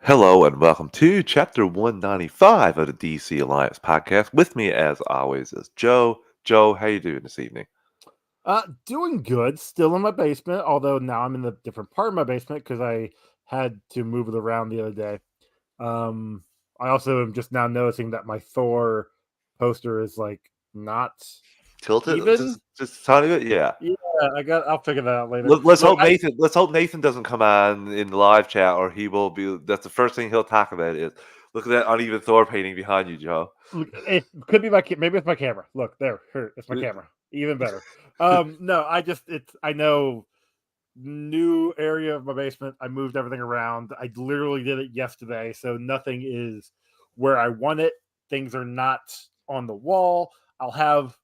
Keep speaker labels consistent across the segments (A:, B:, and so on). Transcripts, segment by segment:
A: Hello and welcome to chapter 195 of the DC Alliance podcast. With me, as always, is Joe. Joe, how you doing this evening?
B: Doing good. Still in my basement, although now I'm in a different part of my basement because I had to move it around the other day. Um, I also am just now noticing that my Thor poster is like not
A: Tilted,
B: even.
A: just a tiny bit, yeah.
B: Yeah, I'll figure that out later.
A: Let's
B: Look,
A: hope Nathan. Let's hope Nathan doesn't come on in the live chat, or he will be. That's the first thing he'll talk about is look at that uneven Thor painting behind you, Joe.
B: it could be maybe it's my camera. Look there, here, it's my camera. Even better. No, I know new area of my basement. I moved everything around. I literally did it yesterday, so nothing is where I want it. Things are not on the wall. I'll have,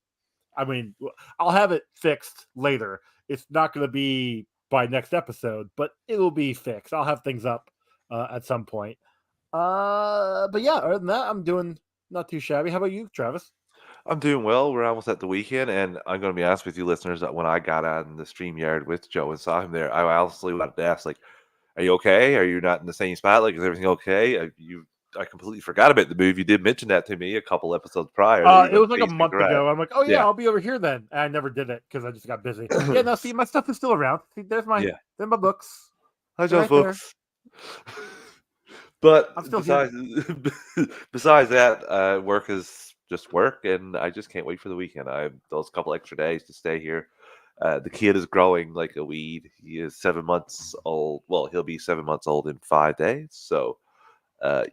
B: I mean, I'll have it fixed later. It's not going to be by next episode, but it will be fixed. I'll have things up at some point. But yeah, other than that, I'm doing not too shabby. How about you, Travis?
A: I'm doing well. We're almost at the weekend, and I'm going to be honest with you, listeners, that when I got on the stream yard with Joe and saw him there, I honestly wanted to ask, like, "Are you okay? Are you not in the same spot? Like, is everything okay?" I completely forgot about the move. You did mention that to me a couple episodes prior that you're
B: It
A: going
B: was
A: to
B: like a
A: chase me
B: month
A: around.
B: ago. I'm like, oh yeah,
A: Yeah,
B: I'll be over here then. And I never did it because I just got busy. Yeah, no, see, my stuff is still around. See,
A: yeah.
B: there's my books.
A: Hi,
B: They're
A: Joe,
B: right there.
A: folks. But
B: I'm still here.
A: besides that, work is just work, and I just can't wait for the weekend. I have those couple extra days to stay here. The kid is growing like a weed. He is 7 months old. Well, he'll be 7 months old in 5 days. So,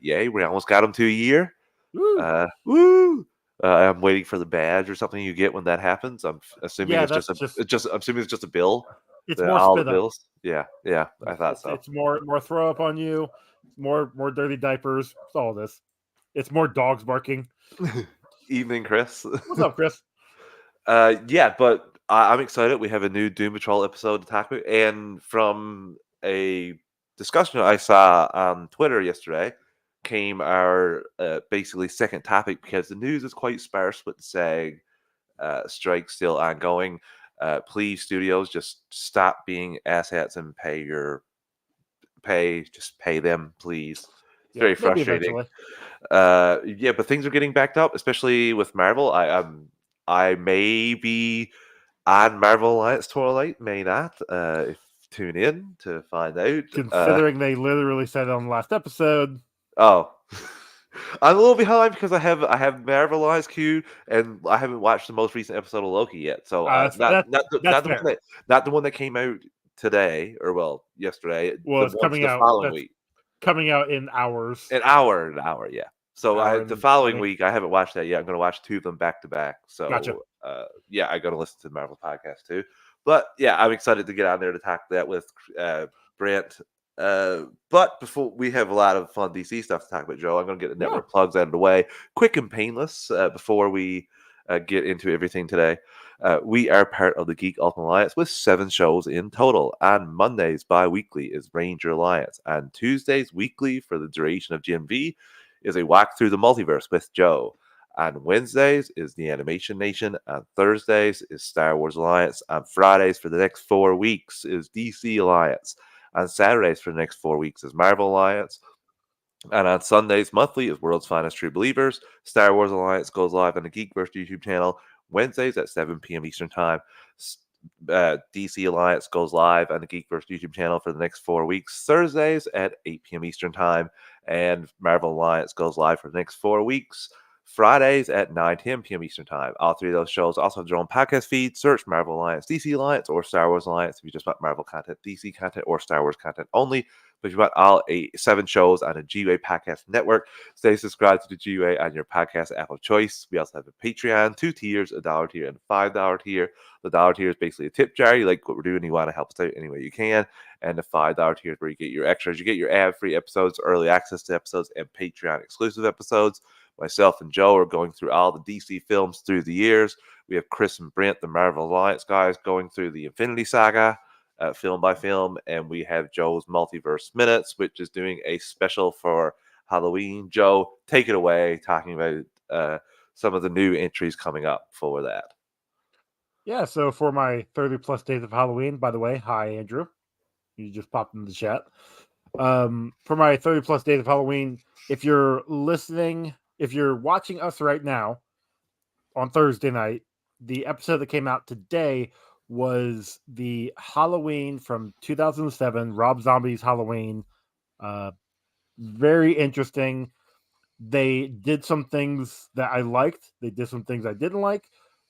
A: yay, we almost got him to a year.
B: Woo.
A: Woo! I'm waiting for the badge or something you get when that happens. I'm assuming
B: Yeah,
A: it's just
B: that's
A: a,
B: just
A: it's just, I'm assuming it's just a bill.
B: it's more
A: All the
B: spit up.
A: bills. Yeah, yeah, I thought so.
B: It's more throw up on you. More dirty diapers. It's all this. It's more dogs barking.
A: Evening, Chris.
B: What's up, Chris?
A: Yeah, but I'm excited. We have a new Doom Patrol episode to talk about, and from a discussion I saw on Twitter yesterday, came our basically second topic because the news is quite sparse with the SAG strike still ongoing. Please, studios, just stop being asshats and just pay them, please. It's
B: Yeah,
A: very
B: maybe
A: frustrating.
B: eventually.
A: Yeah, but things are getting backed up, especially with Marvel. I may be on Marvel Alliance Twilight, may not. If tune in to find out.
B: Considering they literally said it on the last episode.
A: Oh, I'm a little behind because I have Marvel Alliance queued, and I haven't watched the most recent episode of Loki yet. So
B: That's fair.
A: not the one that came out today or well yesterday.
B: Well,
A: The
B: it's
A: ones
B: coming
A: the
B: out.
A: following
B: That's
A: week.
B: coming out in hours.
A: An hour, yeah. So
B: Hour
A: the
B: and
A: following
B: 20.
A: week, I haven't watched that yet. I'm going to watch two of them back to back.
B: Gotcha.
A: So yeah, I got to listen to the Marvel podcast too. But yeah, I'm excited to get on there to talk that with Brent. But before we have a lot of fun DC stuff to talk about, Joe, I'm going to get the
B: Yeah.
A: network plugs out of the way, quick and painless, before we get into everything today. We are part of the Geek Ultimate Alliance with 7 shows in total. On Mondays, bi-weekly is Ranger Alliance. On Tuesdays, weekly for the duration of GMV, is a walk through the multiverse with Joe. On Wednesdays is the Animation Nation. On Thursdays is Star Wars Alliance. On Fridays for the next 4 weeks is DC Alliance. On Saturdays for the next 4 weeks is Marvel Alliance. And on Sundays monthly is World's Finest True Believers. Star Wars Alliance goes live on the Geekverse YouTube channel Wednesdays at 7 p.m. Eastern Time. DC Alliance goes live on the Geekverse YouTube channel for the next 4 weeks, Thursdays at 8 p.m. Eastern Time. And Marvel Alliance goes live for the next 4 weeks, Fridays at 9:10 p.m. Eastern Time. All 3 of those shows also have their own podcast feed. Search Marvel Alliance, DC Alliance, or Star Wars Alliance if you just want Marvel content, DC content, or Star Wars content only. But if you want all 7 shows on a GUA podcast network, stay subscribed to the GUA on your podcast app of choice. We also have a Patreon, 2 tiers, a $1 tier and a $5 tier. The $1 tier is basically a tip jar. You like what we're doing, you want to help us out any way you can. And the $5 tier is where you get your extras. You get your ad-free episodes, early access to episodes, and Patreon exclusive episodes. Myself and Joe are going through all the DC films through the years. We have Chris and Brent, the Marvel Alliance guys, going through the Infinity Saga, film by film, and we have Joe's Multiverse Minutes, which is doing a special for Halloween. Joe, take it away, talking about some of the new entries coming up for that.
B: Yeah, so for my 30 plus days of Halloween, by the way, hi Andrew. You just popped in the chat. For my 30 plus days of Halloween, if you're listening, if you're watching us right now on Thursday night, the episode that came out today was the Halloween from 2007, Rob Zombie's Halloween. Uh, very interesting. They did some things that I liked. They did some things I didn't like.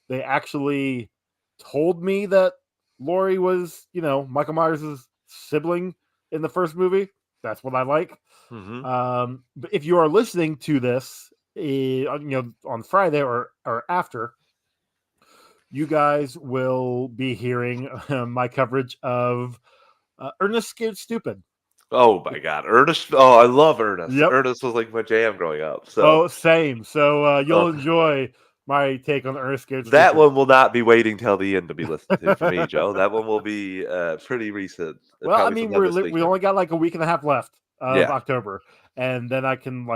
B: They actually told me that Laurie was, Michael Myers' sibling in the first movie. That's what I like.
A: Mm-hmm.
B: But if you are listening to this, on Friday or after, you guys will be hearing my coverage of Ernest Scared Stupid.
A: Oh my God, Ernest! Oh, I love Ernest.
B: Yep.
A: Ernest was like my jam growing up. So
B: Oh, same. So you'll
A: uh,
B: enjoy my take on Ernest Scared
A: that
B: Stupid.
A: one will not be waiting till the end to be listened to for me, Joe. That one will be pretty recent.
B: Well, I
A: Probably
B: mean,
A: sometime this
B: we
A: weekend.
B: only got like a week and a half left of
A: Yeah,
B: October, and then I can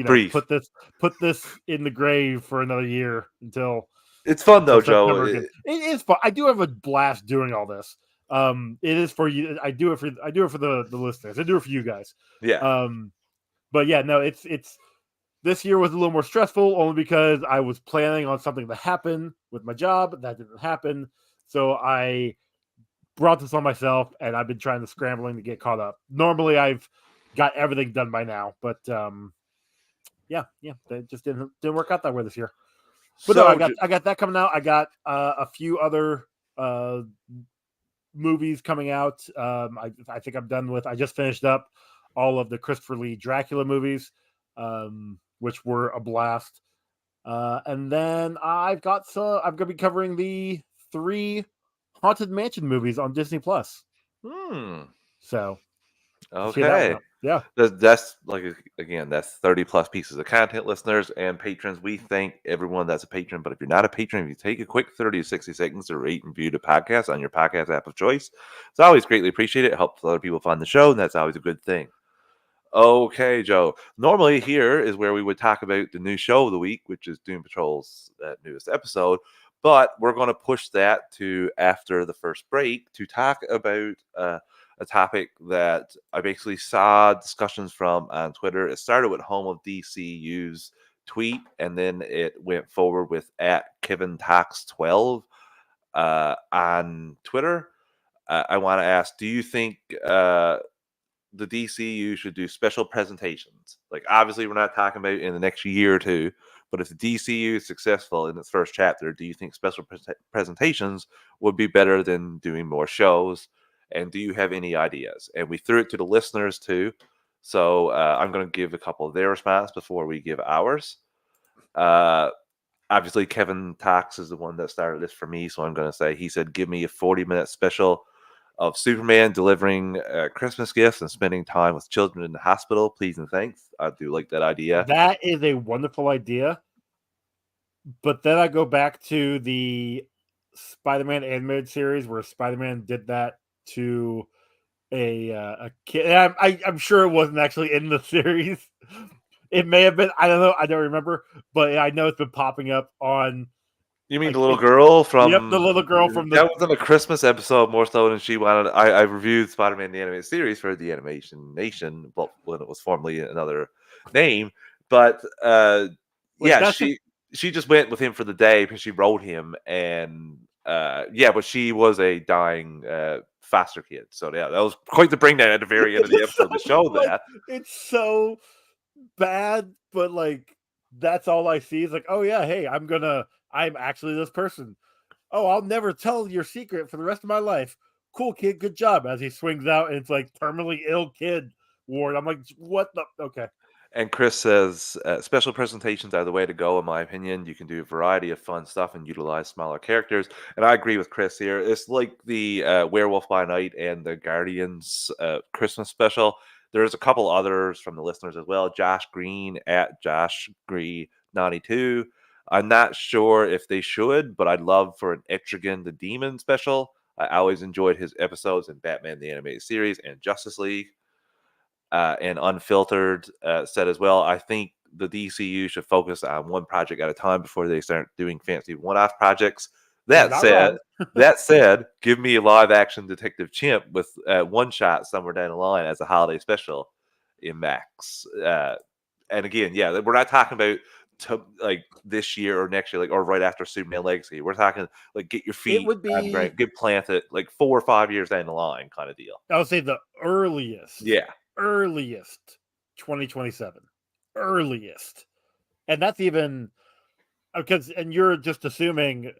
A: brief.
B: put this in the grave for another year
A: It's fun
B: until
A: though, Joe.
B: September again. It is fun. I do have a blast doing all this. It is for you. I do it for the listeners. I do it for you guys.
A: Yeah,
B: But yeah, no, it's this year was a little more stressful only because I was planning on something to happen with my job. That didn't happen. So I brought this on myself and I've been trying to scrambling to get caught up. Normally I've got everything done by now, but yeah, that just didn't work out that way this year. But no,
A: so
B: I got that coming out. I got a few other uh movies coming out. I think I'm done with. I just finished up all of the Christopher Lee Dracula movies, which were a blast. And then I'm gonna be covering the 3 Haunted Mansion movies on Disney Plus.
A: hmm.
B: So just hear that one
A: Okay.
B: up. Yeah.
A: That's like again, that's 30 plus pieces of content, listeners and patrons. We thank everyone that's a patron. But if you're not a patron, if you take a quick 30 to 60 seconds to rate and review the podcast on your podcast app of choice, it's always greatly appreciated. It helps other people find the show, and that's always a good thing. Okay, Joe. Normally, here is where we would talk about the new show of the week, which is Doom Patrol's newest episode. But we're going to push that to after the first break to talk about a topic that I basically saw discussions from on Twitter. It started with Home of DCU's tweet, and then it went forward with at Kevin Tax 12 on Twitter. I want to ask, do you think the DCU should do special presentations? Like, obviously, we're not talking about in the next year or two, but if the DCU is successful in its first chapter, do you think special presentations would be better than doing more shows? And do you have any ideas? And we threw it to the listeners too. So I'm going to give a couple of their response before we give ours. Uh, Obviously, Kevin Tax is the one that started this for me. So I'm going to say, he said, give me a 40-minute special of Superman delivering Christmas gifts and spending time with children in the hospital. Please and thanks. I do like that idea.
B: That is a wonderful idea. But then I go back to the Spider-Man animated series where Spider-Man did that to a kid. I'm sure it wasn't actually in the series. It may have been. I don't know. I don't remember. But I know it's been popping up on.
A: You mean the
B: Like,
A: little girl
B: yep, the
A: from
B: little girl from
A: that
B: the.
A: was in a Christmas episode more so than she wanted. I reviewed Spider-Man the animated series for the Animation Nation, well, when it was formerly another name. But
B: Like
A: yeah,
B: that's just
A: she just went with him for the day because she wrote him, and yeah, but she was a dying foster kid. So yeah, that was quite the bring that at the very end of the
B: it's
A: episode to show
B: like
A: that.
B: it's so bad, but like that's all I see is like, oh yeah, hey, I'm actually this person. Oh, I'll never tell your secret for the rest of my life. Cool kid, good job. As he swings out and it's like terminally ill kid ward. I'm like, what the okay.
A: And Chris says, special presentations are the way to go, in my opinion. You can do a variety of fun stuff and utilize smaller characters. And I agree with Chris here. It's like the Werewolf by Night and the Guardians Christmas special. There's a couple others from the listeners as well. Josh Green at Josh Gree 92. I'm not sure if they should, but I'd love for an Etrigan the Demon special. I always enjoyed his episodes in Batman the Animated Series and Justice League. And Unfiltered said as well, I think the DCU should focus on one project at a time before they start doing fancy one-off projects.
B: You're
A: That
B: not
A: said,
B: wrong.
A: give me a live action Detective Chimp with one shot somewhere down the line as a holiday special in Max. And again, yeah, we're not talking about like this year or next year, like or right after Superman Legacy. We're talking like get your
B: It
A: feet
B: would be,
A: get planted like 4 or 5 years down the line kind of deal.
B: I would say, the earliest,
A: Yeah,
B: earliest 2027, earliest, and that's even because, and you're just assuming,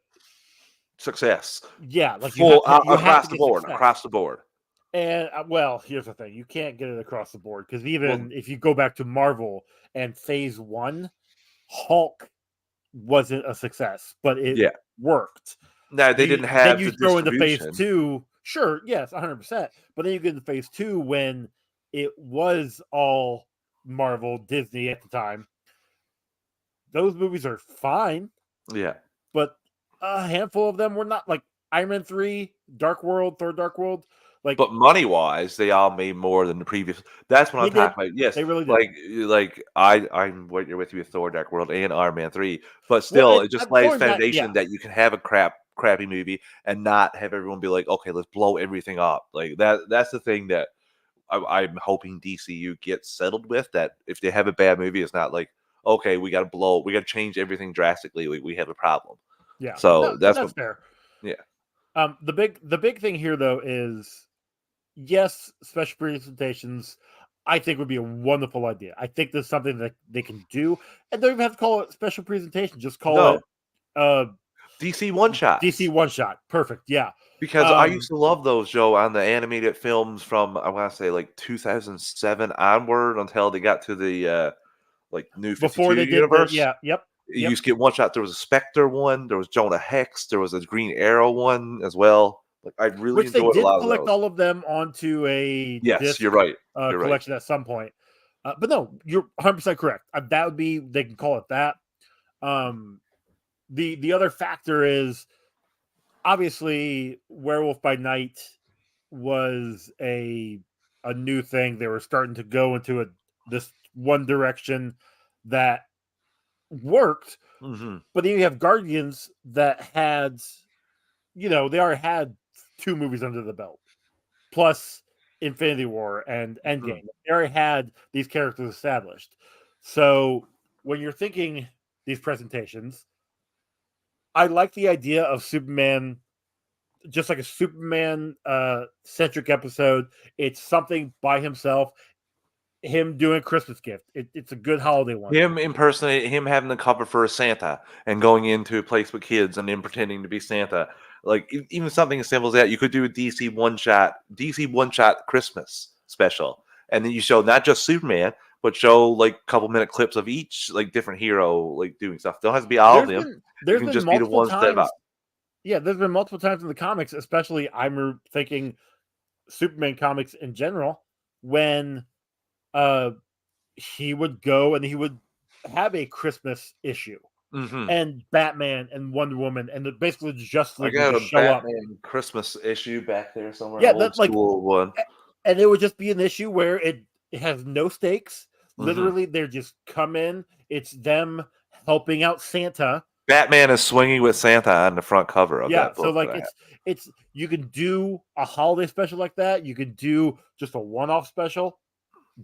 A: success,
B: yeah, like
A: full
B: you have to get
A: across
B: success.
A: the board.
B: And well, here's the thing: you can't get it across the board because
A: Well,
B: even if you go back to Marvel and Phase One, Hulk wasn't a success, but it
A: yeah.
B: worked.
A: No, they didn't
B: Then
A: have
B: you
A: the
B: throw into Phase
A: distribution.
B: Two, sure, yes, 100%. But then you get into Phase Two when it was all Marvel, Disney at the time. Those movies are fine,
A: Yeah.
B: but a handful of them were not, like Iron Man 3, Dark World, Thor Dark World. Like,
A: But money wise, they all made more than the previous. That's what I'm
B: they did.
A: talking about. Yes,
B: They really did.
A: like I'm what you're with you with Thor: Dark World and Iron Man 3, but
B: Well,
A: still, it just lays
B: Thor's not,
A: foundation
B: yeah.
A: that you can have a crappy movie and not have everyone be like, okay, let's blow everything up. Like that's the thing that I'm hoping DCU gets settled with. That if they have a bad movie, it's not like okay, we got to change everything drastically. We have a problem.
B: Yeah. No,
A: So that's what.
B: that's fair.
A: Yeah.
B: The big thing here though is, yes, special presentations I think would be a wonderful idea. I think there's something that they can do, and don't even have to call it special presentation. Just call
A: No,
B: it uh
A: DC one
B: DC
A: shots.
B: one shot. Perfect. Yeah.
A: Because I used to love those, Joe, on the animated films from I want to say like 2007 onward until they got to the like New
B: Before
A: 52
B: they did the,
A: universe.
B: yeah, yep,
A: You
B: yep.
A: used to get one shot. There was a Spectre one, there was Jonah Hex, there was a Green Arrow one as well. Like I really
B: Which they
A: enjoyed a
B: did
A: lot of
B: collect
A: those.
B: all of them onto a
A: Yes,
B: disc
A: you're right. You're right.
B: collection at some point. But no, you're 100% correct. That would be, they can call it that. Um, the other factor is, obviously Werewolf by Night was a new thing. They were starting to go into this one direction that worked,
A: Hmm.
B: but then you have Guardians that had, they already had 2 movies under the belt, plus Infinity War and
A: Hmm.
B: Endgame. They already had these characters established. So when you're thinking these presentations, I like the idea of Superman, just like a Superman centric episode. It's something by himself. Him doing a Christmas gift. It's a good holiday one.
A: Him impersonating him having the cover for a Santa and going into a place with kids and then pretending to be Santa. Like even something as simple as that, you could do a DC one shot Christmas special, and then you show not just Superman, but show like a couple minute clips of each like different hero like doing stuff. Don't have to be all of
B: There's
A: them.
B: been
A: It
B: there's
A: can
B: been
A: just be the
B: multiple
A: ones that
B: times. Yeah, there's been multiple times in the comics, especially I'm thinking Superman comics in general, when uh he would go and he would have a Christmas issue,
A: Mm-hmm.
B: and Batman and Wonder Woman and basically the Justice
A: I
B: League would
A: got
B: just
A: a
B: show up.
A: Batman Christmas issue back there somewhere, an
B: Yeah,
A: old
B: that, like,
A: school one.
B: and it would just be an issue where it has no stakes.
A: Mm-hmm.
B: Literally, they're just come in. It's them helping out Santa.
A: Batman is swinging with Santa on the front cover of
B: Yeah,
A: that
B: so
A: book that
B: like
A: I have.
B: it's you can do a holiday special like that. You can do just a one-off special.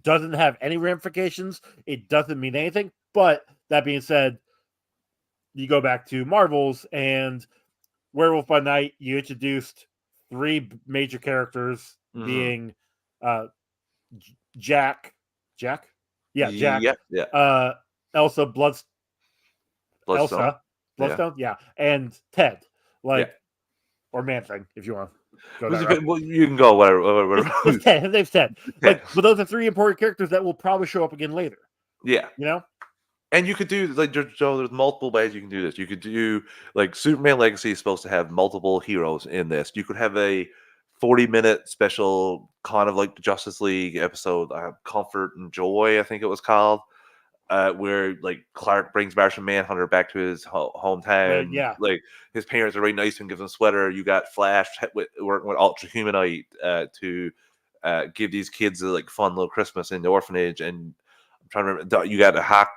B: Doesn't have any ramifications. It doesn't mean anything. But that being said, you go back to Marvel's and Werewolf by Night. You introduced 3 major characters,
A: Mm-hmm.
B: being uh, Jack, Jack, yeah, Jack,
A: Yep. Yeah.
B: uh, Elsa,
A: Bloodstone.
B: Elsa,
A: Yeah.
B: Bloodstone, yeah, and Ted,
A: Yeah.
B: like, or Man Thing, if you want to go
A: Who's
B: that
A: a
B: route.
A: good, well, you can go whatever.
B: It's Ted. His name's Ted.
A: Yeah.
B: But those are 3 important characters that will probably show up again later.
A: Yeah.
B: You know?
A: And you could do like Joe. There's multiple ways you can do this. You could do like Superman Legacy is supposed to have multiple heroes in this. You could have a 40-minute special, kind of like the Justice League episode, Comfort and Joy, I think it was called, where like Clark brings Martian Manhunter back to his
B: But
A: hometown.
B: yeah,
A: Like his parents are very nice and gives him a sweater. You got Flash working with Ultra Humanite to give these kids a like fun little Christmas in the orphanage, and trying to remember. You got a Hawk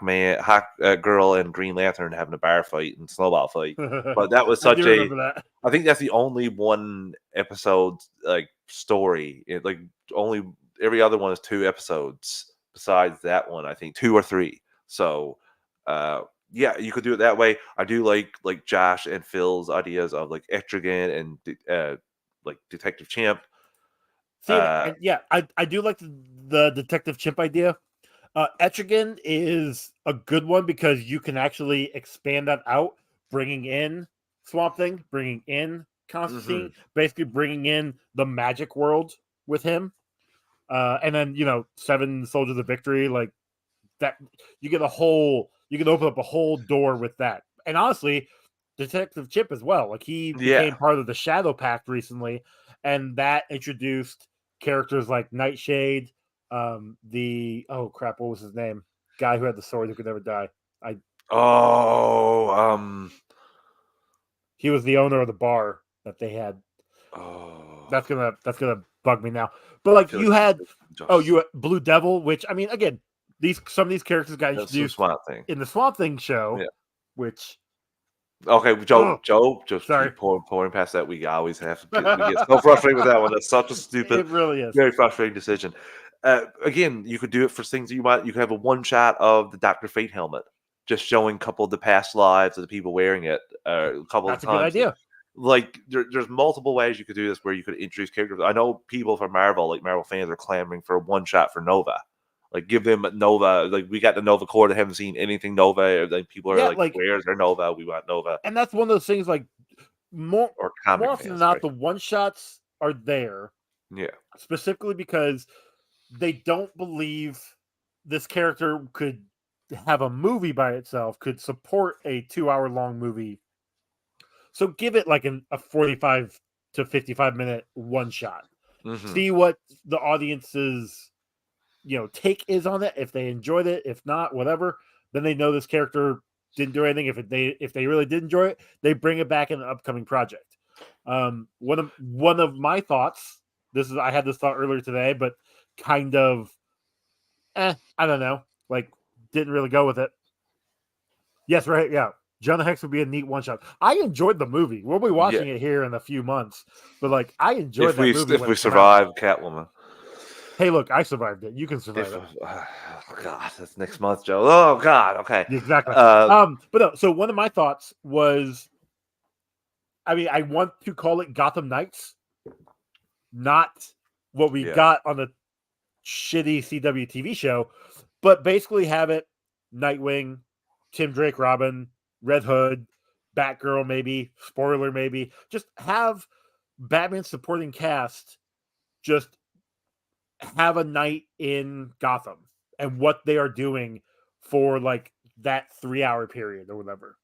A: girl, and Green Lantern having a bar fight and snowball fight. But that was
B: I do
A: such a.
B: remember that.
A: I think that's the only one episode like story. Like only every other one is 2 episodes. Besides that one, I think 2 or 3. So, yeah, you could do it that way. I do like Josh and Phil's ideas of like Etrigan and like Detective Champ.
B: See, and yeah, I do like the Detective Chimp idea. Etrigan is a good one because you can actually expand that out, bringing in Swamp Thing, bringing in Constantine, basically bringing in the magic world with him. And then, 7 Soldiers of Victory, like that, you can open up a whole door with that. And honestly, Detective Chip as well. Like he
A: Yeah.
B: became part of the Shadow Pact recently, and that introduced characters like Nightshade, oh crap, what was his name? Guy who had the sword who could never die.
A: Oh,
B: He was the owner of the bar that they had.
A: oh,
B: That's gonna bug me now. But like
A: feel
B: you
A: like
B: had
A: just
B: you had Blue Devil, which I mean again, some of these characters got
A: that's some
B: introduced
A: Swamp Thing.
B: in the Swamp Thing show,
A: Yeah.
B: which
A: Okay,
B: oh,
A: Joe, just
B: sorry.
A: keep pouring past that. We always have to we get so frustrated with that one. That's such a stupid,
B: It really is.
A: very frustrating decision. Again, you could do it for things that you might. You could have a one shot of the Doctor Fate helmet, just showing a couple of the past lives of the people wearing it a couple of
B: That's a good
A: times.
B: idea.
A: Like there's multiple ways you could do this where you could introduce characters. I know people from Marvel, like Marvel fans, are clamoring for a one shot for Nova. Like give them Nova. Like we got the Nova Corps that haven't seen anything Nova. Like people are
B: Yeah,
A: like,
B: like,
A: "Where's their Nova? We want Nova."
B: and that's one of those things. Like more
A: Or
B: more
A: comic
B: often than
A: fans,
B: not,
A: sorry.
B: the one shots are there
A: Yeah.
B: specifically because they don't believe this character could have a movie by itself, could support a 2-hour long movie. So give it like a 45 to 55-minute one shot.
A: Mhm.
B: See what the audience's take is on it. If they enjoyed it, if not, whatever, then they know this character didn't do anything. If they really did enjoy it, they bring it back in an upcoming project. One of my thoughts. I had this thought earlier today, but kind of, I don't know, like didn't really go with it. Yes, right, yeah. Jonah Hex would be a neat one shot. I enjoyed the movie. We'll be
A: Yeah.
B: watching it here in a few months, but like I enjoyed that movie
A: If
B: when
A: we
B: it came out.
A: survive Catwoman.
B: Hey, look, I survived it. You can survive
A: If
B: it.
A: oh God, that's next month, Joe. Oh God, okay.
B: Exactly. But no, so one of my thoughts was, I mean, I want to call it Gotham Knights, not what we
A: Yeah.
B: got on the shitty CW TV show, but basically have it Nightwing, Tim Drake, Robin, Red Hood, Batgirl, maybe, spoiler, maybe. Just have Batman supporting cast just have a night in Gotham and what they are doing for like that 3-hour period or whatever.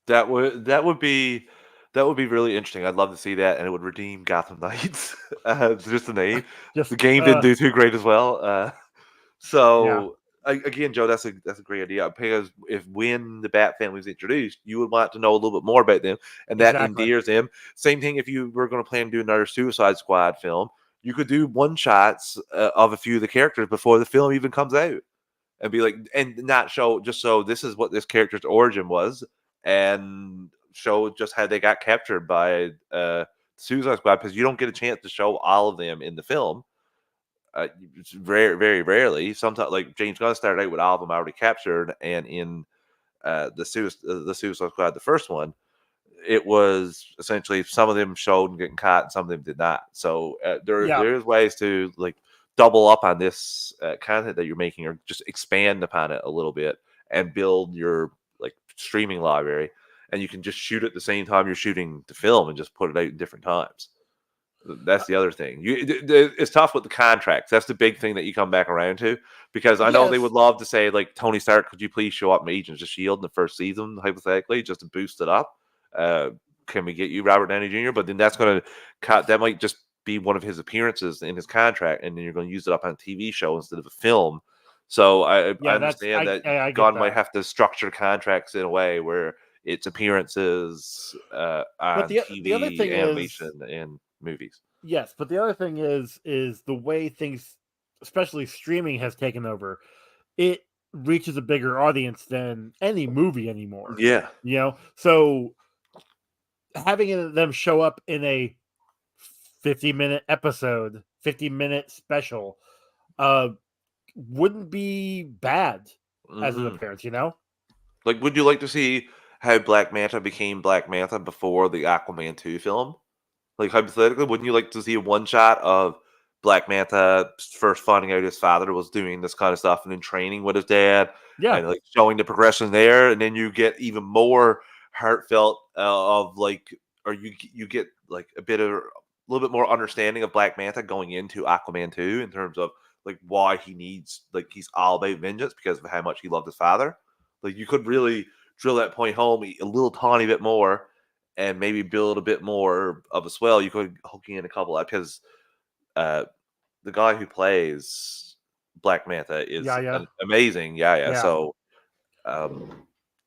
A: That would be really interesting. I'd love to see that, and it would redeem Gotham Knights. Just the name.
B: Just
A: The game didn't do too great as well.
B: yeah.
A: So again, Joe, that's a great idea because if when the Bat family is introduced, you would want to know a little bit more about them, and that
B: Exactly.
A: endears them. Same thing if you were going to plan to do another Suicide Squad film, you could do one shots of a few of the characters before the film even comes out, and be like, and not show just so this is what this character's origin was, and show just how they got captured by Suicide Squad because you don't get a chance to show all of them in the film. It's very, very rarely. Sometimes, like James Gunn started out with all of them already captured, and in the Suicide Squad, the first one, it was essentially some of them showed and getting caught, and some of them did not. So there's ways to like double up on this content that you're making, or just expand upon it a little bit and build your like streaming library, and you can just shoot at the same time you're shooting the film and just put it out in different times. That's the other thing. It's tough with the contracts. That's the big thing that you come back around to, because I know they would love to say, like, Tony Stark, could you please show up in Agents of S.H.I.E.L.D. in the first season, hypothetically, just to boost it up? Can we get you Robert Downey Jr.? But then that's going to cut. That might just be one of his appearances in his contract, and then you're going to use it up on a TV show instead of a film. So I understand that
B: I
A: Gunn might have to structure contracts in a way where it's appearances on TV,
B: the other thing
A: animation, and movies.
B: Yes, but the other thing is the way things, especially streaming, has taken over it reaches a bigger audience than any movie anymore.
A: Yeah.
B: So having them show up in a 50-minute episode, 50-minute special, uh, wouldn't be bad as an
A: Hmm.
B: appearance.
A: Like, would you like to see how Black Manta became Black Manta before the Aquaman 2 film? Like, hypothetically, wouldn't you like to see a one shot of Black Manta first finding out his father was doing this kind of stuff and then training with his dad
B: Yeah,
A: and like showing the progression there, and then you get even more heartfelt of like, or you get like a little bit more understanding of Black Manta going into Aquaman 2 in terms of like why he needs like he's all about vengeance because of how much he loved his father. Like you could really drill that point home a little tiny bit more and maybe build a bit more of a swell. You could hook in a couple because uh, the guy who plays Black Manta is
B: yeah,
A: an amazing. Yeah, yeah.
B: yeah.
A: So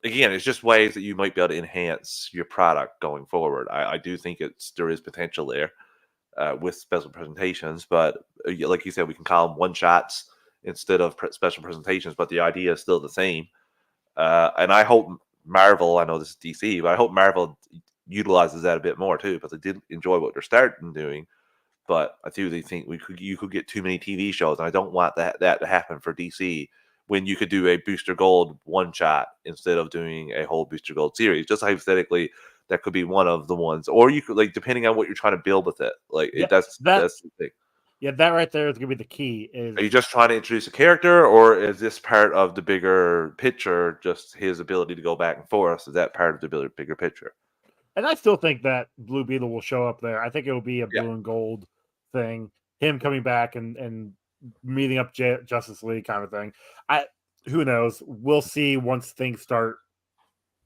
A: again, it's just ways that you might be able to enhance your product going forward. I do think there is potential there with special presentations, but like you said, we can call them one shots instead of special presentations. But the idea is still the same. And I hope Marvel, I know this is DC, but I hope Marvel utilizes that a bit more too, because I did enjoy what they're starting doing. But I do think you could get too many TV shows, and I don't want that to happen for DC when you could do a Booster Gold one shot instead of doing a whole Booster Gold series. Just hypothetically, that could be one of the ones, or you could like depending on what you're trying to build with it.
B: Yeah, that
A: That's the thing.
B: yeah, that right there is gonna be the key.
A: Are you
B: Is
A: just trying to introduce a character, or is this part of the bigger picture? Just his ability to go back and forth? Is that part of the bigger picture?
B: And I still think that Blue Beetle will show up there. I think it will be a
A: Yeah,
B: blue and gold thing. Him coming back and meeting up Justice League kind of thing. I Who knows? We'll see once things start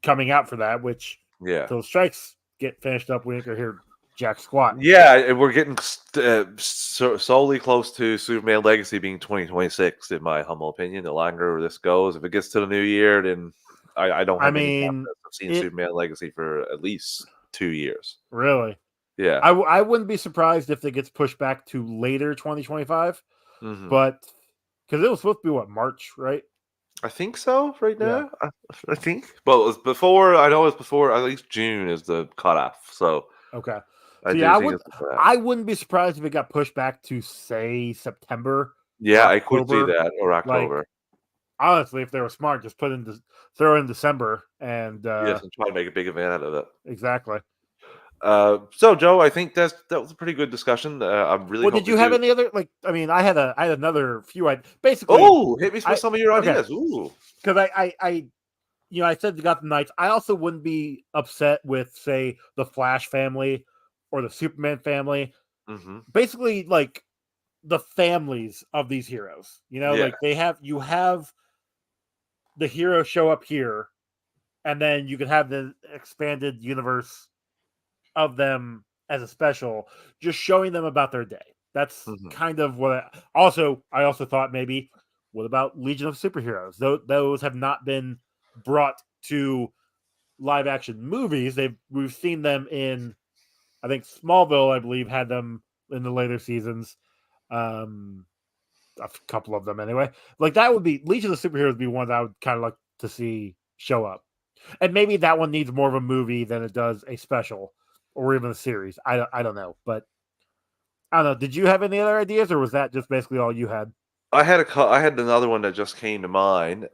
B: coming out for that. Which
A: yeah,
B: till strikes get finished up, we ain't gonna hear jack squat.
A: yeah. And we're getting solely close to Superman Legacy being 2026, in my humble opinion. The longer this goes, if it gets to the new year, then I don't
B: I
A: have any
B: mean,
A: confidence of seeing
B: it
A: Superman Legacy for at least 2 years.
B: really.
A: Yeah.
B: I wouldn't be surprised if it gets pushed back to later 2025,
A: Hmm.
B: but because it was supposed to be what, March, right?
A: I think so right
B: Yeah.
A: now. I think. Well, it was before. I know it was before. At least June is the cutoff. So
B: Okay.
A: I
B: So
A: do
B: yeah,
A: think it's the cutoff.
B: I wouldn't be surprised if it got pushed back to say September or
A: Yeah, I could see
B: October.
A: that, or
B: Like
A: October.
B: honestly, if they were smart, just throw in December and
A: Yes, and try to make a big event out of it.
B: exactly.
A: So Joe, I think that was a pretty good discussion. I really
B: Well,
A: hope
B: did
A: to
B: you have
A: do.
B: any other like? I mean, I had another few. I basically
A: Oh, hit me with
B: I
A: some of your
B: okay
A: ideas. Ooh.
B: because I I said Gotham Knights. I also wouldn't be upset with say the Flash family or the Superman family.
A: Hmm.
B: Basically, like the families of these heroes.
A: Yeah.
B: Like you have the hero show up here, and then you can have the expanded universe of them as a special, just showing them about their day. That's
A: Hmm.
B: kind of what I also thought maybe, what about Legion of Superheroes? Those have not been brought to live action movies. We've seen them in, I think Smallville, I believe, had them in the later seasons. Um, a couple of them anyway. Like that would be Legion of Superheroes would be one that I would kind of like to see show up. And maybe that one needs more of a movie than it does a special or even a series. I don't know, but I don't know. Did you have any other ideas, or was that just basically all you had?
A: I had another one that just came to mind.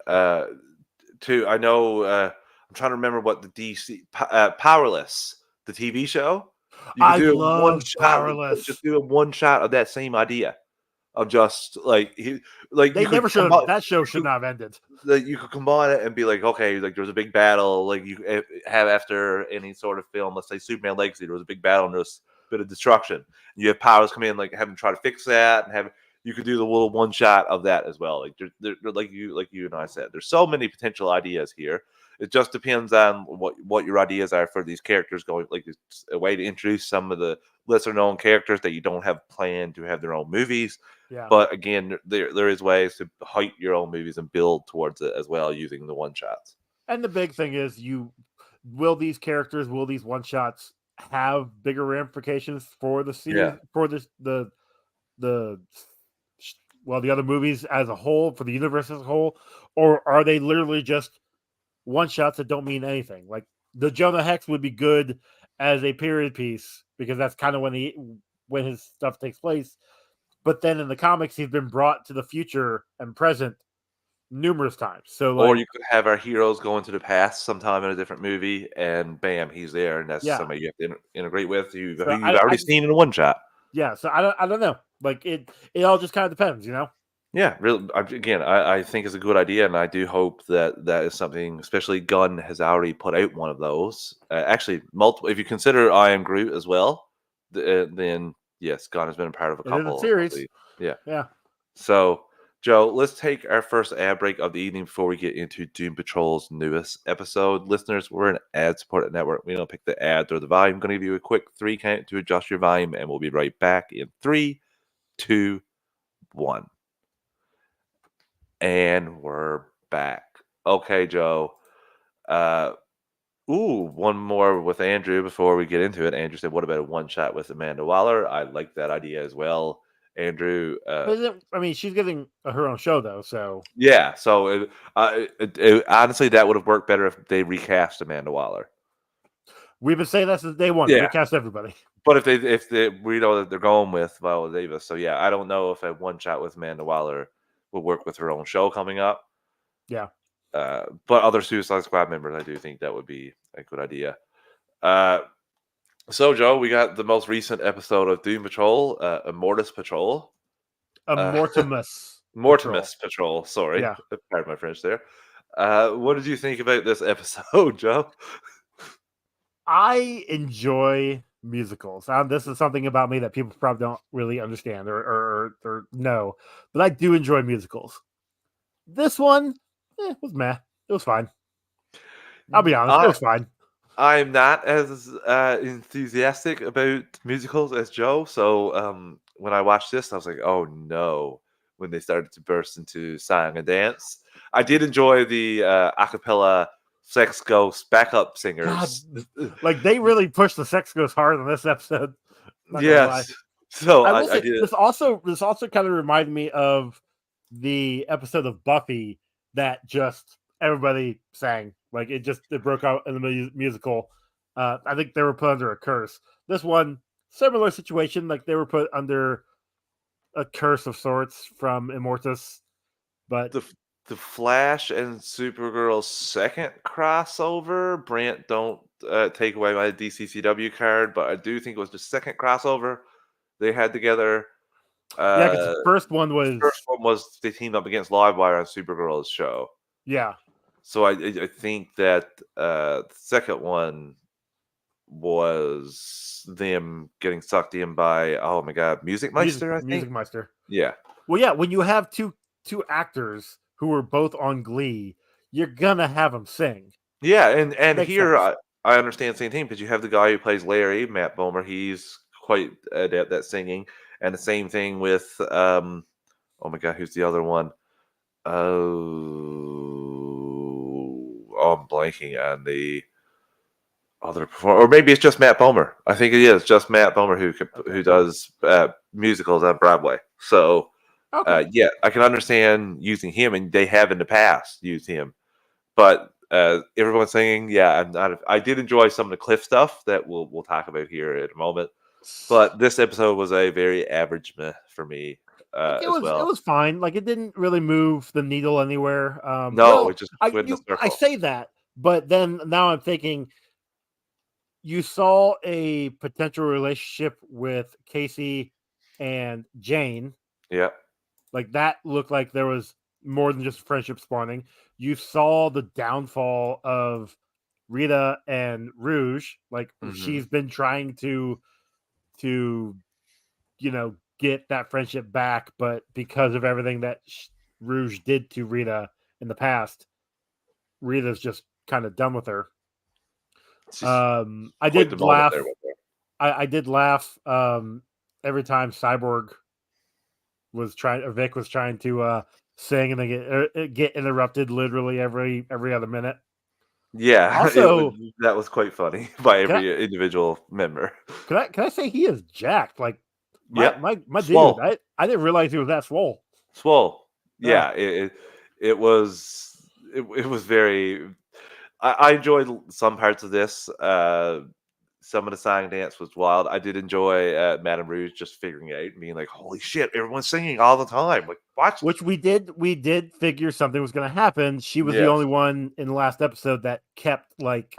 A: Too. I know. I'm trying to remember what the Powerless, the TV show. You could
B: I
A: do a one
B: love
A: shot. Just
B: Powerless.
A: do a one shot of that same idea of just like
B: They never should have. That show
A: you
B: should
A: could
B: not have ended.
A: like you could combine it and be like, okay, like there's a big battle, like you have after any sort of film, let's say Superman Legacy, there was a big battle and there's a bit of destruction. You have powers come in, like have them try to fix that, and have you could do the little one shot of that as well. Like like you and I said, there's so many potential ideas here. It just depends on what your ideas are for these characters going. Like it's a way to introduce some of the lesser known characters that you don't have planned to have their own movies,
B: Yeah.
A: but again, there is ways to height your own movies and build towards it as well using the one shots.
B: And the big thing is, these characters, will these one shots have bigger ramifications for the
A: Yeah.
B: series, for the the other movies as a whole, for the universe as a whole, or are they literally just one shots that don't mean anything? Like the Jonah Hex would be good as a period piece because that's kind of when his stuff takes place. But then in the comics, he's been brought to the future and present numerous times. So
A: Or
B: like,
A: you could have our heroes go into the past sometime in a different movie, and bam, he's there, and that's
B: yeah.
A: somebody you have to integrate with who
B: So
A: you've already seen in a one shot.
B: yeah. So I don't know. Like it all just kind of depends, you know.
A: Yeah, really. Again, I think it's a good idea, and I do hope that that is something. Especially Gunn has already put out one of those. Actually, multiple. If you consider I Am Groot as well, then yes, Gunn has been a part of a
B: It is a
A: couple of
B: series.
A: the. Yeah.
B: Yeah.
A: So, Joe, let's take our first ad break of the evening before we get into Doom Patrol's newest episode. Listeners, we're an ad-supported network. We don't pick the ad or the volume. I'm going to give you a quick 3 count to adjust your volume, and we'll be right back in 3, 2, 1. And we're back. Okay, Joe. Uh, one more with Andrew before we get into it. Andrew said, "What about a one shot with Amanda Waller?" I like that idea as well. Andrew,
B: But I mean, she's getting her own show though, so
A: yeah. So honestly, that would have worked better if they recast Amanda Waller.
B: we've been saying that since day one.
A: Yeah,
B: Recast everybody.
A: but if they we know that they're going with Viola Davis, so yeah, I don't know if a one shot with Amanda Waller would work with her own show coming up.
B: Yeah.
A: But other Suicide Squad members, I do think that would be a good idea. Uh, so, Joe, we got the most recent episode of Doom Patrol, Immortus Patrol.
B: A
A: Uh,
B: Mortimus Patrol.
A: Mortimus Patrol, sorry.
B: Yeah.
A: Pardon my French there. What did you think about this episode, Joe?
B: I enjoy musicals. This is something about me that people probably don't really understand or know, but I do enjoy musicals. This one was meh. It was fine. I'll be honest. It
A: I,
B: was fine.
A: I'm not as enthusiastic about musicals as Joe, so when I watched this, I was like, oh no, when they started to burst into song and dance. I did enjoy the a cappella Sex Ghost backup
B: God,
A: singers.
B: like they really pushed the sex goes hard on this episode. Not gonna lie.
A: Yes. So
B: I will
A: I
B: say
A: did.
B: this also kind of reminded me of the episode of Buffy that just everybody sang. Like it broke out in the musical. I think they were put under a curse. This one, similar situation, like they were put under a curse of sorts from Immortus. But
A: the the Flash and Supergirl's second crossover. Brant, don't take away my DCCW card, but I do think it was the second crossover they had together.
B: yeah, because the
A: Uh,
B: first one
A: First
B: was
A: one was they teamed up against Livewire on Supergirl's show.
B: yeah.
A: So I think that the second one was them getting sucked in by, oh my god, Music Meister, I think.
B: Music Meister.
A: Yeah.
B: Well, yeah, when you have two actors who were both on Glee, you're gonna have them sing.
A: Yeah, and
B: Makes
A: here
B: sense.
A: I understand the same thing because you have the guy who plays Larry, Matt Bomer. He's quite adept at singing, and the same thing with oh my god, who's the other one? I'm blanking on the other performer, or maybe it's just Matt Bomer. I think it is just Matt Bomer
B: Okay.
A: who does musicals on Broadway. So
B: Okay.
A: yeah, I can understand using him, and they have in the past used him. But everyone's singing, yeah, I'm not. I did enjoy some of the Cliff stuff that we'll talk about here in a moment. But this episode was a very average meh for me
B: Like
A: as
B: it
A: well.
B: was fine. Like it didn't really move the needle anywhere.
A: No, it just went in a
B: I
A: circle.
B: say that, but then now I'm thinking you saw a potential relationship with Casey and Jane.
A: Yeah.
B: Like that looked like there was more than just friendship spawning. You saw the downfall of Rita and Rouge. Like
A: Hmm.
B: she's been trying to get that friendship back, but because of everything that Rouge did to Rita in the past, Rita's just kind of done with her.
A: She's
B: I
A: quite the
B: did
A: moment there
B: laugh.
A: with her.
B: I did laugh every time Cyborg was trying, or Vic was trying to sing, and they get interrupted literally every other minute.
A: Yeah,
B: Also,
A: that was quite funny by
B: can I
A: every individual member.
B: can I say he is jacked? Like
A: Yep.
B: my dude,
A: Swole.
B: I didn't realize he was that swole.
A: Swole.
B: Yeah.
A: Yeah, it was it was very. I enjoyed some parts of this. Some of the song dance was wild. I did enjoy Madame Rouge just figuring it out and being like, "Holy shit, everyone's singing all the time!" Like, what?
B: Which we did figure something was going to happen. She was the
A: Yes.
B: only one in the last episode that kept like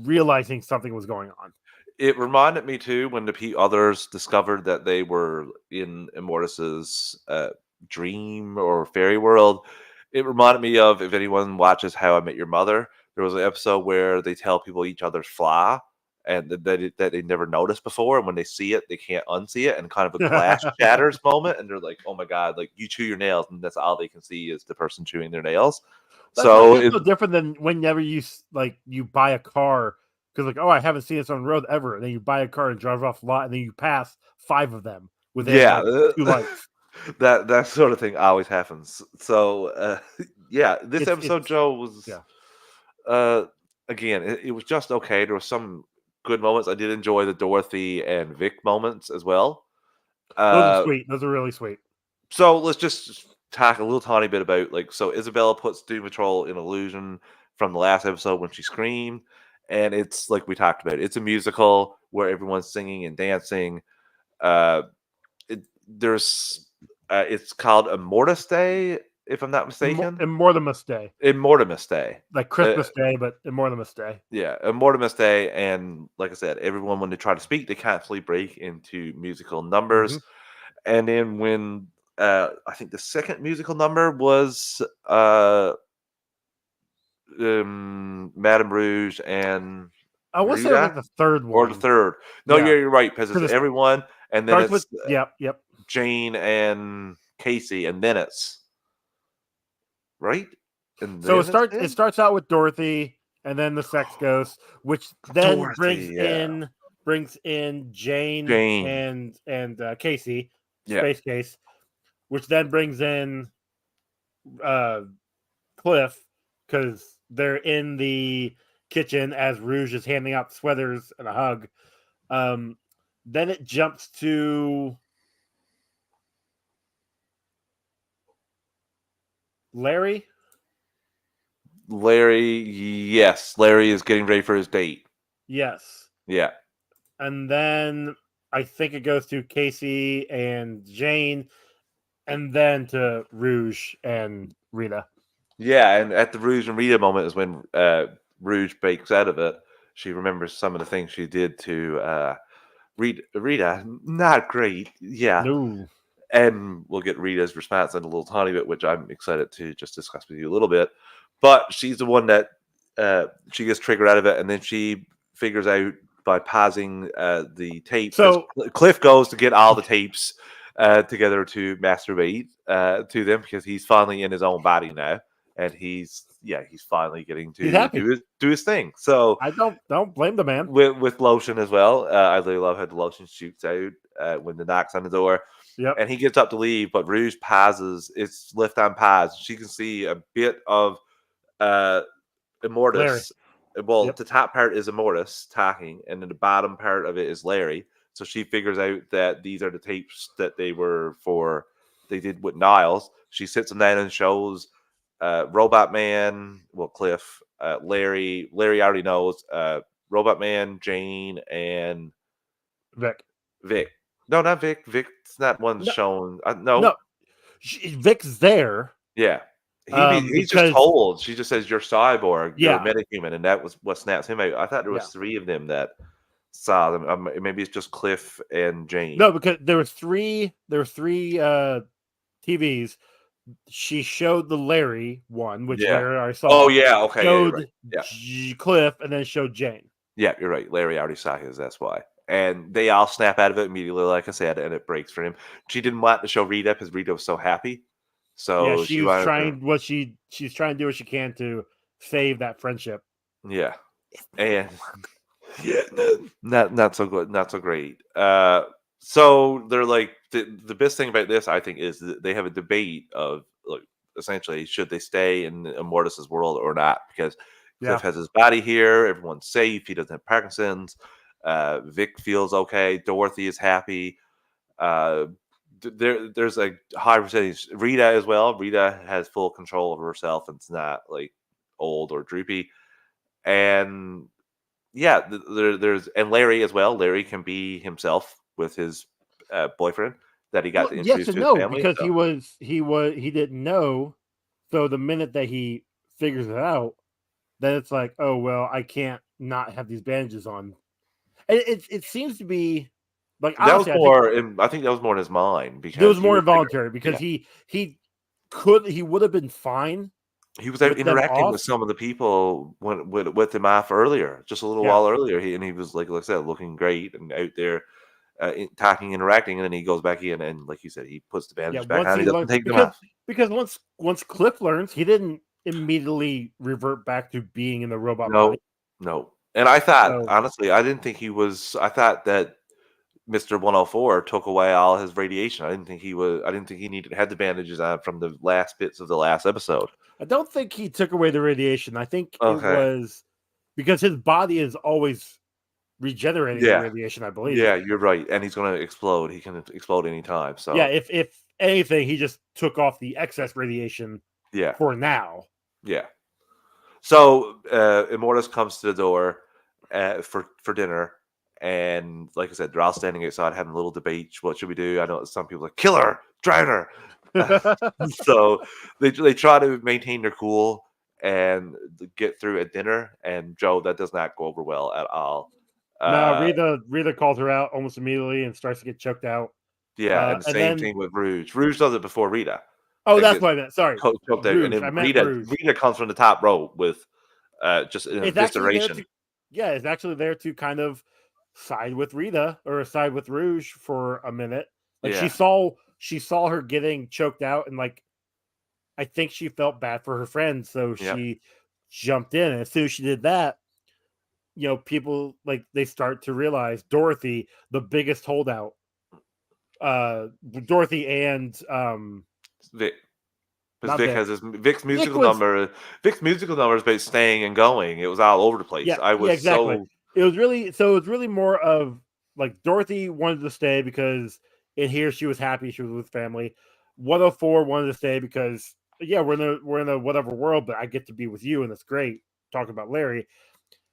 B: realizing something was going on.
A: It reminded me too when others discovered that they were in Immortus's dream or fairy world. It reminded me of, if anyone watches How I Met Your Mother, there was an episode where they tell people each other's flaw and that they never noticed before, and when they see it, they can't unsee it, and kind of a glass shatters moment, and they're like, "Oh my god!" Like you chew your nails, and that's all they can see is the person chewing their nails.
B: That's I
A: So
B: guess no different than whenever you buy a car because like, oh, I haven't seen this on the road ever, and then you buy a car and drive off the lot, and then you pass 5 of them within
A: yeah,
B: like 2 lights.
A: that sort of thing always happens. So yeah, this episode,
B: It's
A: Joe, was
B: yeah.
A: uh again, it was just okay. There were some good moments. I did enjoy the Dorothy and Vic moments as well.
B: Those are
A: Uh
B: sweet. Those are really sweet.
A: so let's just talk a little tiny bit about, like, so Isabella puts Doom Patrol in illusion from the last episode when she screamed, and it's like we talked about. It's a musical where everyone's singing and dancing. Uh there's it's called Immortus Day, if I'm not mistaken.
B: Immortimus Day,
A: Immortimus Day.
B: like
A: Uh,
B: Christmas Day, but Immortimus Day.
A: yeah, Immortimus Day, and like I said, everyone when they try to speak, they constantly break into musical
B: Hmm.
A: numbers. And then when I think the second musical number was Madame Rouge and
B: I want to say it was like
A: Rita,
B: the third
A: or the
B: one.
A: third. No,
B: Yeah,
A: you're right, because it's
B: because it
A: everyone, and then
B: starts with
A: it's
B: yep.
A: Jane and Casey, and then it's right, and
B: So
A: then it's
B: it
A: him.
B: starts out with Dorothy and then the Sex Ghost, which then
A: Dorothy, yeah,
B: brings in Jane
A: Jane,
B: and Casey,
A: yeah,
B: Space Case, which then brings in uh, Cliff because they're in the kitchen as Rouge is handing out sweaters and a hug. Um, then it jumps to Larry.
A: Larry. Yes, Larry is getting ready for his date.
B: Yes.
A: Yeah,
B: And then I think it goes to Casey and Jane, and then to Rouge and Rita.
A: yeah, and at the Rouge and Rita moment is when Rouge breaks out of it. She remembers some of the things she did to Rita. Not great, yeah.
B: No.
A: And we'll get Rita's response in a little tiny bit, which I'm excited to just discuss with you a little bit. But she's the one that she gets triggered out of it, and then she figures out by pausing the tape, because
B: So
A: Cliff goes to get all the tapes together to masturbate to them, because he's finally in his own body now, and he's finally getting
B: he's
A: to
B: happy.
A: do his thing. So
B: I don't blame the man.
A: with lotion as well, I really love how the lotion shoots out when the knocks on the door.
B: Yep.
A: And he gets up to leave, but Rouge passes. It's left on pause. She can see a bit of uh,
B: Larry.
A: Immortus. Well,
B: Yep.
A: the top part is Immortus talking, and then the bottom part of it is Larry. So she figures out that these are the tapes that they did with Niles. She sits them down and shows Robot Man, well, Cliff, Larry. Larry already knows Robot Man, Jane, and
B: Vic.
A: Vic. No, not Vic. Vic's not one
B: No,
A: shown.
B: no.
A: No,
B: Vic's there.
A: yeah. He's just
B: Because
A: told. She just says, "You're cyborg. You're a
B: yeah,
A: metahuman," and that was what snaps him out. I thought there
B: yeah.
A: was three of them that saw them. Maybe it's just Cliff and Jane.
B: No, because there were three TVs. She showed the Larry one, which
A: Yeah.
B: Larry I
A: Oh
B: saw.
A: yeah. Okay. Yeah, you're right.
B: Showed
A: Yeah.
B: Cliff, and then showed Jane.
A: Yeah, you're right. Larry already saw his. That's why. And they all snap out of it immediately, like I said, and it breaks for him. She didn't want to show Rita because Rita was so happy.
B: Yeah,
A: So
B: she
A: she
B: was
A: wanted to.
B: trying she's trying to do what she can to save that friendship.
A: Yeah. And yeah, not so good, not so great. So they're like the best thing about this, I think, is that they have a debate of, like, essentially, should they stay in Immortus's world or not? Because
B: Yeah.
A: Cliff has his body here, everyone's safe, he doesn't have Parkinson's. Vic feels okay, Dorothy is happy. Uh, there's a high percentage. Rita as well. Rita has full control of herself and it's not like old or droopy. And yeah, there's and Larry as well. Larry can be himself with his boyfriend that he got
B: Well,
A: to
B: yes
A: introduce
B: and
A: to his
B: no,
A: family.
B: because
A: So
B: he didn't know. So the minute that he figures it out, then it's like, oh well, I can't not have these bandages on. And it seems to be like
A: that was
B: honestly, I think
A: more. I think that was more in his mind
B: there
A: because
B: was
A: he
B: more
A: was
B: involuntary because
A: yeah,
B: he would have been fine
A: he was out
B: with them
A: interacting with
B: off.
A: some of the people with him off earlier, just a little
B: Yeah,
A: while earlier. He was like I said, looking great and out there talking, interacting, and then he goes back in and like you said, he puts the
B: yeah.
A: bandages back
B: Once
A: on.
B: he
A: He doesn't
B: learned
A: take them off.
B: because once Cliff learns, he didn't immediately revert back to being in the robot body.
A: No, no. And I thought
B: So
A: honestly, I didn't think he was. I thought that Mr. 104 took away all his radiation. I didn't think he was. I didn't think he needed had the bandages on from the last bits of the last episode.
B: I don't think he took away the radiation. I think it
A: Okay.
B: was because his body is always regenerating the
A: Yeah.
B: radiation, I believe.
A: Yeah, you're right. And he's gonna explode. He can explode anytime.
B: Yeah,
A: So
B: if anything, he just took off the excess radiation
A: yeah.
B: for now.
A: Yeah. So Immortus comes to the door for dinner, and like I said, they're all standing outside having a little debate. What should we do? I know some people are like kill her, drown her. So they try to maintain their cool and get through at dinner. And Joe, that does not go over well at all.
B: Now
A: Uh,
B: Rita calls her out almost immediately and starts to get choked out.
A: yeah, and the
B: And
A: same
B: then
A: thing with Rouge. Rouge does it before Rita.
B: oh,
A: And
B: that's
A: gets
B: what I meant. Sorry,
A: choked out, and
B: Rouge.
A: then
B: I meant
A: Rita
B: Rouge.
A: Rita comes from the top row with just an
B: It's actually there
A: evisceration.
B: to yeah, it's actually there to kind of side with Rita or side with Rouge for a minute. Like
A: Yeah,
B: she saw her getting choked out and like I think she felt bad for her friend, so
A: yep.
B: she jumped in. And as soon as she did that, people like they start to realize Dorothy, the biggest holdout, Dorothy and
A: Vic, because
B: not
A: Vic
B: Vic.
A: has his Vic's
B: Vic
A: musical
B: was
A: number. Vic's musical number is about staying and going. It was all over the place.
B: yeah,
A: I
B: yeah,
A: was
B: exactly.
A: so
B: It was really more of like Dorothy wanted to stay because in here she was happy, she was with family. 104 wanted to stay because yeah, we're in a whatever world, but I get to be with you and it's great. Talking about Larry.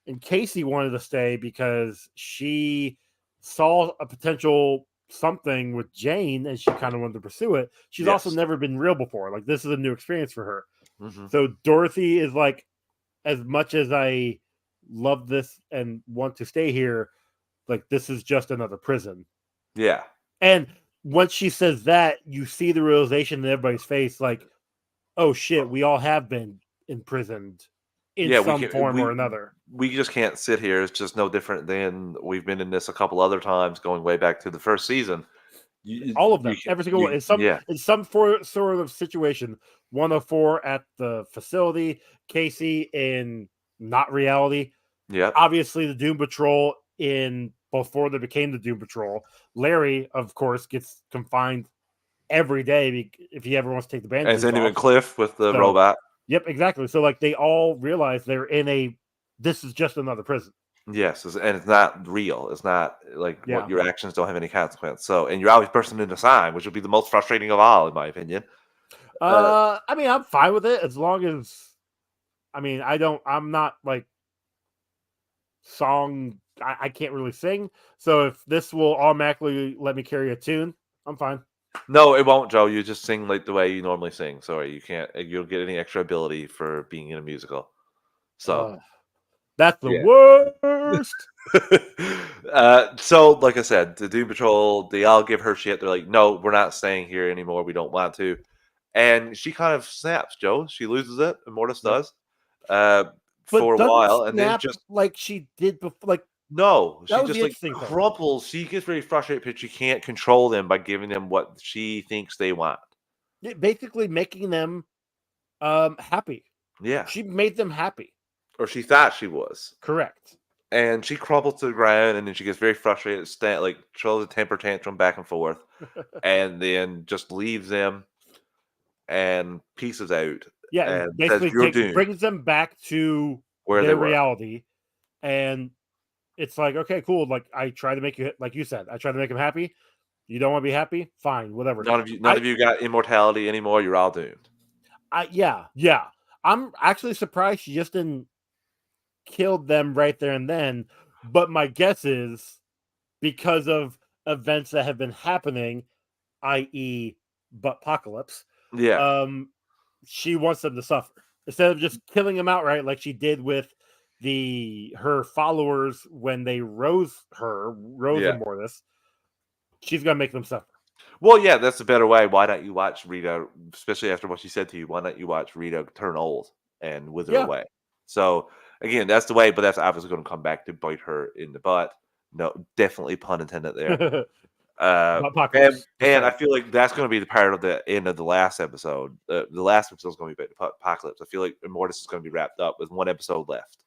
B: And Casey wanted to stay because she saw a potential something with Jane and she kind of wanted to pursue it. She's also
A: yes.
B: never been real before. Like this is a new experience for her.
A: Hmm.
B: So Dorothy is like, as much as I love this and want to stay here, like this is just another prison.
A: Yeah,
B: And once she says that, you see the realization in everybody's face, like, oh shit, we all have been imprisoned in
A: yeah.
B: some form or another.
A: We just can't sit here. It's just no different than we've been in this a couple other times, going way back to the first season.
B: All of
A: You
B: them,
A: can
B: every single one.
A: yeah,
B: In some sort of situation. 104 at the facility, Casey in not reality.
A: yeah.
B: Obviously, the Doom Patrol in before they became the Doom Patrol. Larry, of course, gets confined every day if he ever wants to take the
A: And
B: bandages
A: then even
B: off.
A: Cliff with the
B: So,
A: robot.
B: yep, exactly. So, like, they all realize they're in a. This is just another prison.
A: Yes, and it's not real. It's not like what
B: Yeah.
A: your actions don't have any consequence. So, and you're always bursting into sign, which would be the most frustrating of all, in my opinion. Uh,
B: I mean, I'm fine with it as long as. I mean, I'm not like song. I can't really sing. So if this will automatically let me carry a tune, I'm fine.
A: no, it won't, Joe. You just sing like the way you normally sing. Sorry, you can't. You don't get any extra ability for being in a musical. So,
B: Uh, that's the
A: yeah.
B: worst.
A: So, like I said, the Doom Patrol, they all give her shit. They're like, no, we're not staying here anymore. We don't want to. And she kind of snaps, Joe. She loses it. Immortus
B: Yep.
A: does. Uh,
B: But
A: for a
B: doesn't
A: while. And then
B: snap
A: just,
B: like she did before. Like
A: no,
B: that
A: she
B: was
A: just
B: the
A: like
B: interesting thing.
A: crumples. She gets very frustrated because she can't control them by giving them what she thinks they want.
B: Basically making them happy.
A: Yeah.
B: She made them happy.
A: Or she thought she was.
B: Correct.
A: And she crumples to the ground and then she gets very frustrated, like throws a temper tantrum back and forth, and then just leaves them and pieces out
B: Yeah, and
A: and says,
B: basically
A: "You're doomed."
B: brings them back to
A: Where they
B: their
A: were.
B: reality, and it's like, okay, cool. Like I try to make you, like you said, I try to make him happy. You don't want to be happy? Fine, whatever.
A: None of you got immortality anymore. You're all doomed.
B: Yeah. I'm actually surprised she just didn't kill them right there and then. But my guess is because of events that have been happening, i.e., apocalypse,
A: Yeah,
B: she wants them to suffer instead of just killing them outright, like she did with her followers when they rose
A: yeah.
B: and Mortis. She's gonna make them suffer.
A: Well, yeah, that's a better way. Why don't you watch Rita, especially after what she said to you? Why don't you watch Rita turn old and wither
B: Yeah.
A: away? So again, that's the way, but that's obviously going to come back to bite her in the butt. No, definitely pun intended there.
B: Apocalypse. Just
A: And I
B: saying.
A: feel like that's going to be the part of the end of the last episode. The last episode is going to be about Apocalypse. I feel like Immortus is going to be wrapped up with one episode left.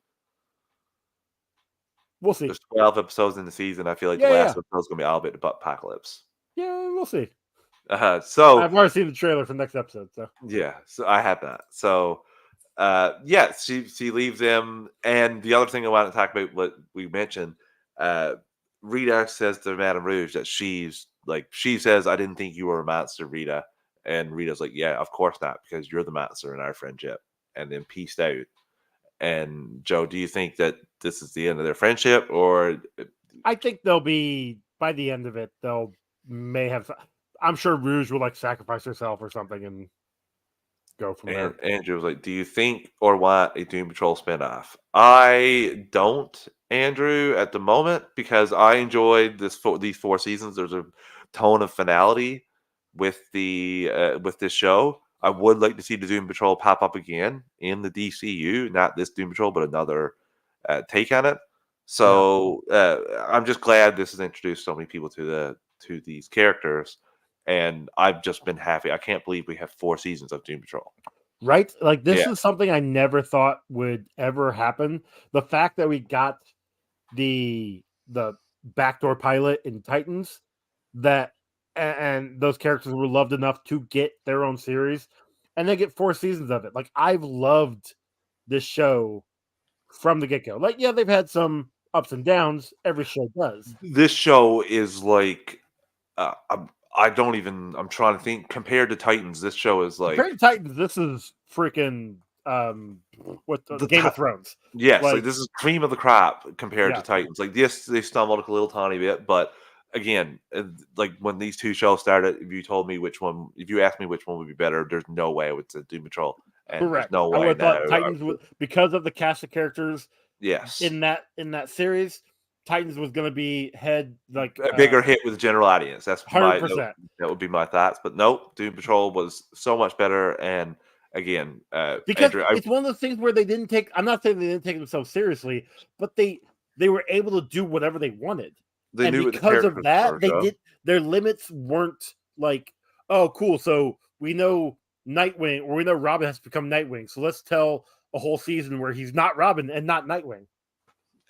B: We'll see.
A: There's 12 episodes in the season. I feel like the last episode is going to be all about Apocalypse.
B: Yeah, we'll see.
A: So
B: I've already seen the trailer for next episode. So
A: yeah, so I have that. So yeah, she leaves them. And the other thing I want to talk about, what we mentioned, Rita says to Madame Rouge that she says, "I didn't think you were a monster, Rita." And Rita's like, "Yeah, of course not, because you're the monster in our friendship." And then peaced out. And Joe, do you think that this is the end of their friendship, or
B: I think they'll be, by the end of it, may have. I'm sure Rouge will like sacrifice herself or something and go from there.
A: And Andrew was like, "Do you think or want a Doom Patrol spinoff?" I don't, Andrew, at the moment, because I enjoyed these 4 seasons. There's a tone of finality with this show. I would like to see the Doom Patrol pop up again in the DCU, not this Doom Patrol, but another take on it. So I'm just glad this has introduced so many people to these characters, and I've just been happy. I can't believe we have 4 seasons of Doom Patrol.
B: Right? Like this
A: Yeah.
B: is something I never thought would ever happen. The fact that we got the backdoor pilot in Titans, that and those characters were loved enough to get their own series, and they get 4 seasons of it. Like I've loved this show from the get-go. Like, yeah, they've had some ups and downs. Every show does.
A: This show is like, I don't even. I'm trying to think. Compared to Titans, this show is
B: Compared
A: like
B: to Titans, this is freaking what Game of Thrones.
A: Yes, like
B: Like,
A: this is cream of the crop compared to
B: yeah,
A: Titans. Like, yes, they stumbled a little tiny bit, but again, like when these two shows started, if you asked me which one would be better, there's no way I would say Doom Patrol, and there's
B: correct.
A: no
B: I would
A: way
B: have
A: now.
B: thought Titans would, because of the cast of characters
A: Yes,
B: in that series, Titans was going to be head like
A: a bigger hit with the general audience. That's
B: 100%.
A: that would be my thoughts. But nope, Doom Patrol was so much better. And again,
B: Because
A: Andrew,
B: it's one of those things where they didn't take. I'm not saying they didn't take themselves seriously, but they were able to do whatever they wanted,
A: they
B: and
A: knew what the
B: because of
A: characters
B: that,
A: were, Joe.
B: their limits weren't like, oh, cool. So we know Nightwing, or we know Robin has become Nightwing. So let's tell a whole season where he's not Robin and not Nightwing.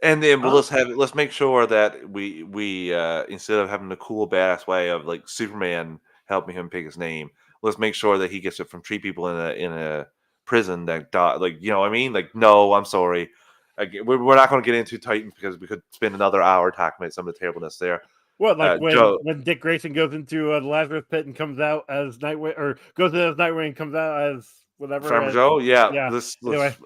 A: And then let's make sure that we instead of having the cool badass way of like Superman helping him pick his name, let's make sure that he gets it from 3 people in a prison that like, you know what I mean? Like, no, I'm sorry. Again, we're not going to get into Titans because we could spend another hour talking about some of the terribleness there.
B: What, like when
A: Joe,
B: Dick Grayson goes into the Lazarus pit and comes out as Nightwing, or goes in as Nightwing and comes out as whatever?
A: Farmer Joe, yeah.
B: Yeah. Anyway,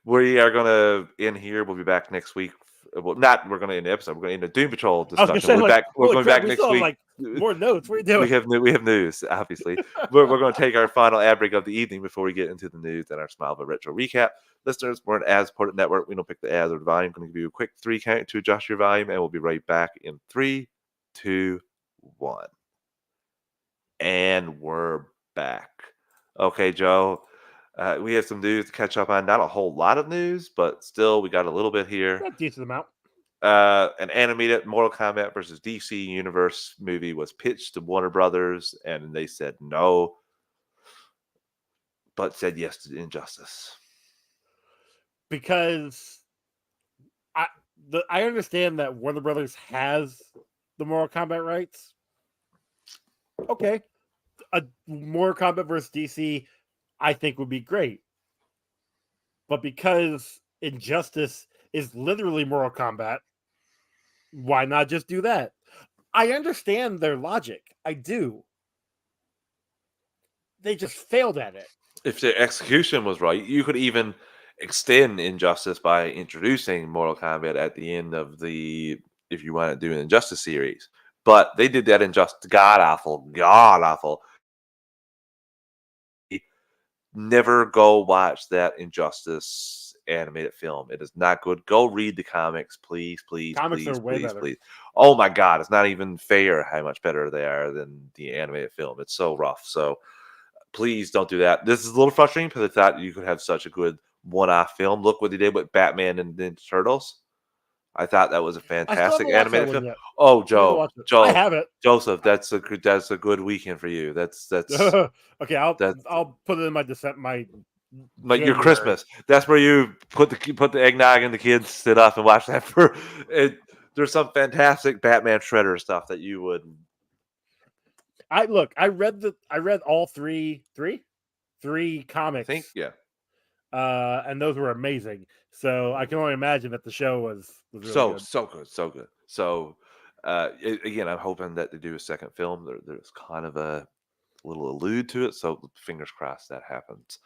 A: We are going to end here. We'll be back next week. Well, not we're going to end the episode. We're going to end the Doom Patrol
B: I was gonna
A: discussion.
B: say,
A: We'll be
B: like,
A: back. We're
B: holy
A: going
B: crap,
A: back
B: we
A: next
B: still have
A: week.
B: like more notes. What are you doing?
A: We have news, obviously. we're going to take our final ad break of the evening before we get into the news and our Smileville Retro recap. Listeners, we're an ad-supported network. We don't pick the ads or the volume. I'm going to give you a quick 3 count to adjust your volume, and we'll be right back in 3, 2, 1. And we're back. Okay, Joe. We have some news to catch up on. Not a whole lot of news, but still, we got a little bit here.
B: A decent amount.
A: An animated Mortal Kombat versus DC Universe movie was pitched to Warner Brothers, and they said no, but said yes to Injustice.
B: Because I understand that Warner Brothers has the Mortal Kombat rights. Okay. A Mortal Kombat versus DC, I think, would be great. But because Injustice is literally Mortal Kombat, why not just do that? I understand their logic. I do. They just failed at it.
A: If the execution was right, you could even extend Injustice by introducing Mortal Kombat at the end of the if you want to do an Injustice series. But they did that in just god awful. Never go watch that Injustice animated film. It is not good. Go read the comics, please, please,
B: Comics are
A: please,
B: way
A: please,
B: better.
A: please. Oh my god, it's not even fair how much better they are than the animated film. It's so rough. So please don't do that. This is a little frustrating because I thought you could have such a good one-off film. Look what they did with Batman and Ninja Turtles. I thought that was a
B: I still
A: fantastic
B: haven't watched that
A: animated
B: one
A: film.
B: yet.
A: Oh,
B: I need to watch it. I have it.
A: Joseph, that's a good weekend for you. That's
B: Okay, I'll
A: that's
B: I'll put it in my
A: like your
B: January.
A: Christmas. That's where you put the eggnog and the kids sit up and watch that for it. There's some fantastic Batman Shredder stuff that you would
B: I read all three
A: think.
B: comics,
A: Yeah.
B: and those were amazing. So I can only imagine that the show was really
A: So
B: good.
A: good, so good. So again, I'm hoping that they do a second film. There's kind of a little allude to it, so fingers crossed that happens.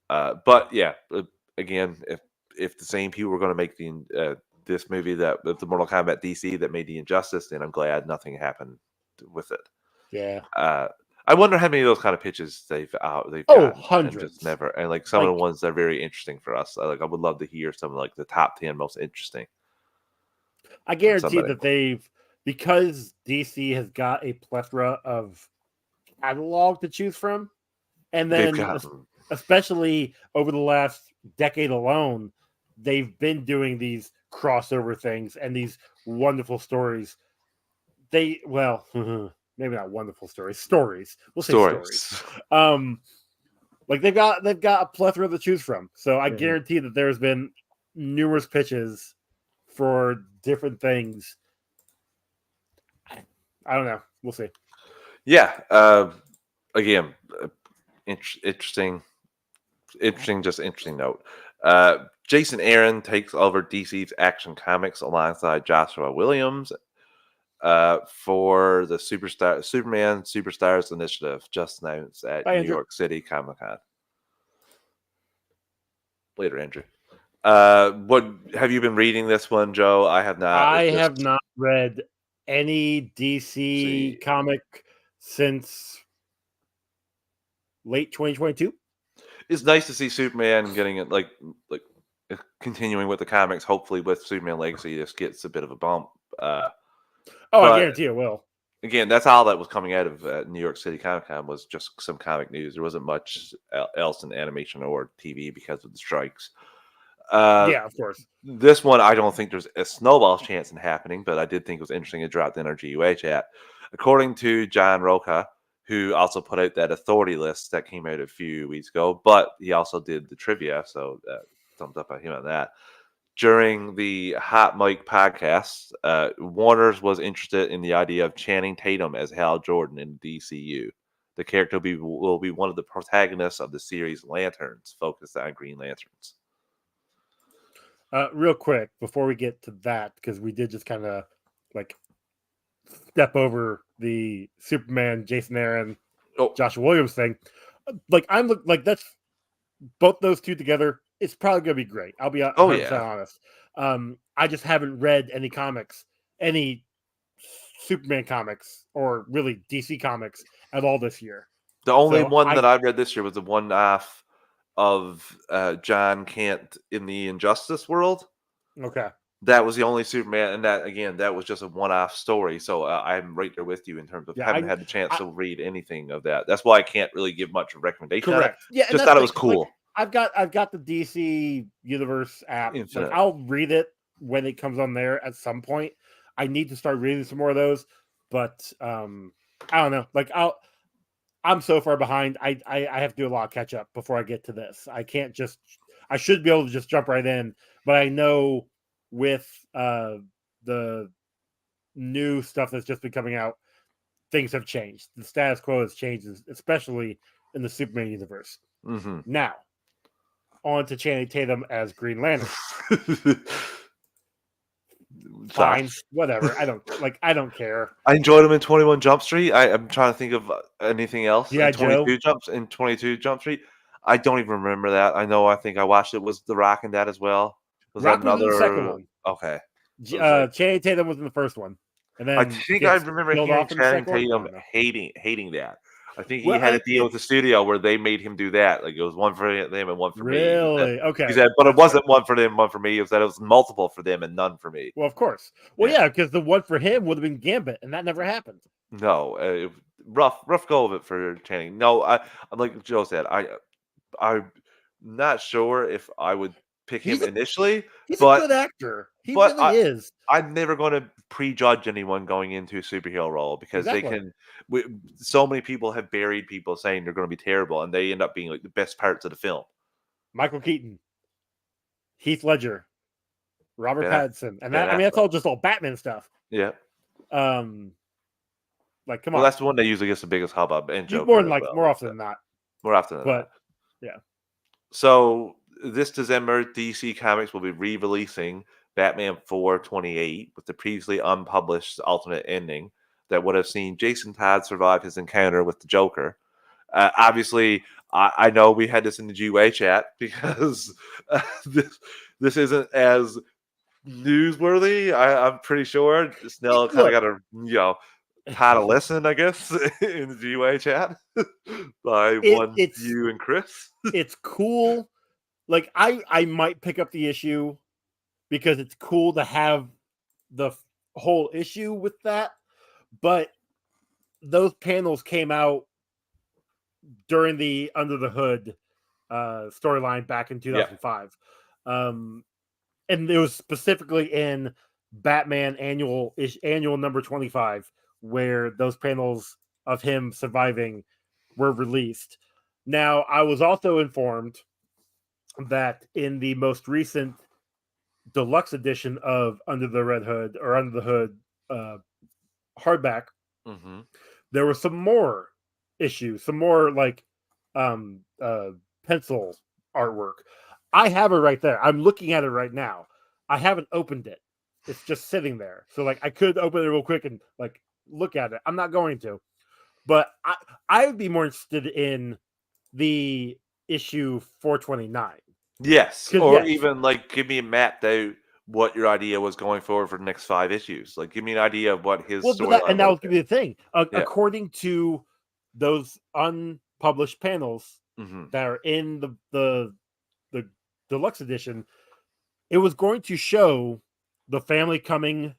A: But yeah, again, if the same people were going to make the this movie that the Mortal Kombat DC that made the Injustice, then I'm glad nothing happened with it.
B: Yeah.
A: Uh, I wonder how many of those kind of pitches they've
B: Oh,
A: gotten and just
B: hundreds.
A: never. And like some of the
B: Like
A: ones that are very interesting for us. I would love to hear some of like the top 10 most interesting
B: I
A: from
B: guarantee
A: somebody.
B: that because DC has got a plethora of catalog to choose from, and
A: They've
B: then
A: gotten
B: especially over the last decade alone, they've been doing these crossover things and these wonderful stories. Maybe not wonderful stories. We'll say stories.
A: stories.
B: Um, like they've got a plethora to choose from. So I
A: Mhm.
B: guarantee that there's been numerous pitches for different things. I don't know. We'll see.
A: Yeah. Again, interesting, just interesting note. Jason Aaron takes over DC's Action Comics alongside Joshua Williams for the Superman Superstars Initiative, just announced at
B: Bye,
A: New
B: Andrew.
A: York City Comic Con. Later, Andrew. What have you been reading this one, Joe? I have not.
B: I
A: It's
B: have
A: just
B: not read any DC
A: see.
B: comic since late 2022.
A: It's nice to see Superman getting it like continuing with the comics. Hopefully, with Superman Legacy, this gets a bit of a bump.
B: Oh, I
A: But
B: guarantee it will.
A: again, that's all that was coming out of New York City Comic Con was just some comic news. There wasn't much else in animation or TV because of the strikes. Uh,
B: Yeah, of course.
A: this one, I don't think there's a snowball's chance in happening, but I did think it was interesting. It dropped in our GUA chat. According to John Roca, who also put out that authority list that came out a few weeks ago, but he also did the trivia, so thumbs up by him on that. During the Hot Mic podcast, Warner's was interested in the idea of Channing Tatum as Hal Jordan in DCU. The character will be one of the protagonists of the series Lanterns, focused on Green Lanterns.
B: Real quick before we get to that, because we did just kind of like step over the Superman, Jason Aaron,
A: Oh,
B: Joshua Williams thing. Like that's both those two together. It's probably gonna be great. I'll be
A: oh
B: 100%
A: yeah.
B: honest. I just haven't read any Superman comics, or really DC comics at all this year.
A: The only
B: So
A: one that I read this year was the one off of John Kent in the Injustice world.
B: okay,
A: That was the only Superman, and that again, that was just a one-off story. So I'm right there with you in terms of
B: yeah,
A: haven't had the chance
B: I
A: to read anything of that. That's why I can't really give much recommendation on it.
B: correct. Yeah, and
A: Just
B: that's
A: thought it
B: the
A: was
B: thing. Like
A: cool.
B: I've got the DC Universe app. Like
A: Infinite.
B: I'll read it when it comes on there at some point. I need to start reading some more of those, but I don't know. I'm so far behind. I have to do a lot of catch up before I get to this. I can't just. I should be able to just jump right in, but I know with the new stuff that's just been coming out, things have changed. The status quo has changed, especially in the Superman universe.
A: Hmm.
B: Now, on to Channing Tatum as Green Lantern. Fine,
A: Facts.
B: whatever. I don't care.
A: I enjoyed him in 21 Jump Street. I'm trying to think of anything else in
B: G.I. Joe.
A: 22 Jump Street. I don't even remember that. I think I watched it. Was The Rock in that as well? Was that
B: Rock was in the second
A: another?
B: one.
A: Okay. I was like,
B: Channing Tatum was in the first one, and
A: I
B: then
A: think I
B: gets
A: remember
B: killed
A: hearing
B: off in the
A: Channing
B: second one. I
A: Tatum
B: don't know.
A: hating that. I think he
B: Well,
A: had a deal with the
B: it's
A: studio where they made him do that. Like it was one for them and one for me.
B: really
A: He
B: okay.
A: said, but it
B: That's fair.
A: wasn't one for them, one for me. It was multiple for them and none for me.
B: Well, of course. Well,
A: Yeah.
B: yeah, because the one for him would have been Gambit, and that never happened.
A: No, rough go of it for Channing. No, like Joe said, I'm not sure if I would pick him
B: He's a
A: initially,
B: he's a
A: but
B: good actor. He
A: but
B: really is.
A: I'm never going to prejudge anyone going into a superhero role because they
B: Exactly.
A: can. So many people have buried people saying they're going to be terrible, and they end up being like the best parts of the film.
B: Michael Keaton, Heath Ledger, Robert
A: Ben,
B: Pattinson, and
A: Ben
B: that I mean that's
A: Affleck.
B: all just all Batman stuff.
A: Yeah.
B: Um, like come
A: Well,
B: on,
A: that's the one that usually gets the biggest hubbub, and
B: you more
A: Joker
B: than
A: as
B: like
A: well.
B: more often than not.
A: More often than that.
B: But yeah,
A: So this December, DC Comics will be re-releasing Batman 428 with the previously unpublished alternate ending that would have seen Jason Todd survive his encounter with the Joker. Obviously, I know we had this in the GWA chat because this isn't as newsworthy. I'm pretty sure Snell kind of
B: look,
A: got a kind of listen, I guess, in the GWA chat by one
B: it's
A: you and Chris.
B: it's cool. Like I might pick up the issue because it's cool to have the whole issue with that, but those panels came out during the Under the Hood storyline back in
A: Yeah.
B: 2005. Um, and it was specifically in Batman annual number 25 where those panels of him surviving were released. Now, I was also informed that in the most recent deluxe edition of Under the Red Hood or Under the Hood uh, hardback,
A: Mm-hmm.
B: there were some more issues, some more like um, pencil artwork. I have it right there. I'm looking at it right now. I haven't opened it. It's just sitting there. So like I could open it real quick and like look at it. I'm not going to. But I would be more interested in the issue 429.
A: Yes,
B: Because
A: or
B: yes.
A: even like give me a mapped out what your idea was going forward for the next 5 issues. Like give me an idea of what his
B: Well,
A: storyline
B: that
A: would
B: was
A: have
B: gonna be the thing.
A: been.
B: According to those unpublished panels
A: Yeah. Hmm.
B: that are in the deluxe edition, it was going to show the family coming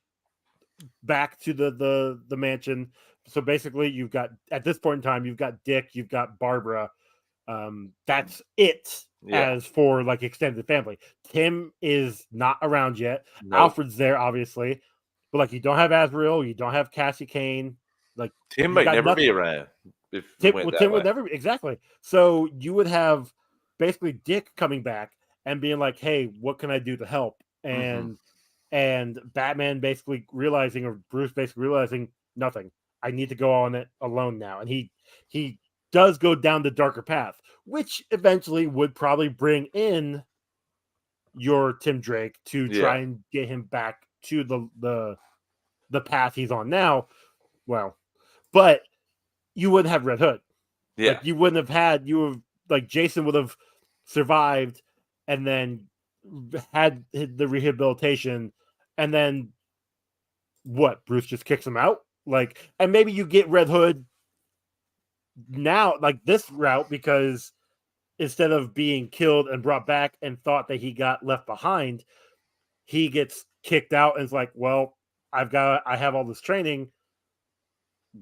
B: back to the mansion. So basically, you've got at this point in time, you've got Dick, you've got Barbara. That's it
A: Yeah.
B: as for like extended family. Tim is not around yet.
A: No.
B: Alfred's there, obviously, but like you don't have Azrael, you don't have Cassie Kane. Like
A: Tim
B: you've
A: might
B: got
A: never be
B: nothing.
A: around if we went that
B: Tim
A: way.
B: would never exactly. So you would have basically Dick coming back and being like, "Hey, what can I do to help?"
A: Hmm.
B: And Batman basically realizing, or Bruce basically realizing, nothing. I need to go on it alone now, and he does go down the darker path, which eventually would probably bring in your Tim Drake to
A: Yeah.
B: try and get him back to the path he's on now. Well, but you wouldn't have Red Hood.
A: Yeah.
B: Like you wouldn't have had you have like Jason would have survived and then had the rehabilitation and then what Bruce just kicks him out like and maybe you get Red Hood now like this route because instead of being killed and brought back and thought that he got left behind he gets kicked out and is like well I have all this training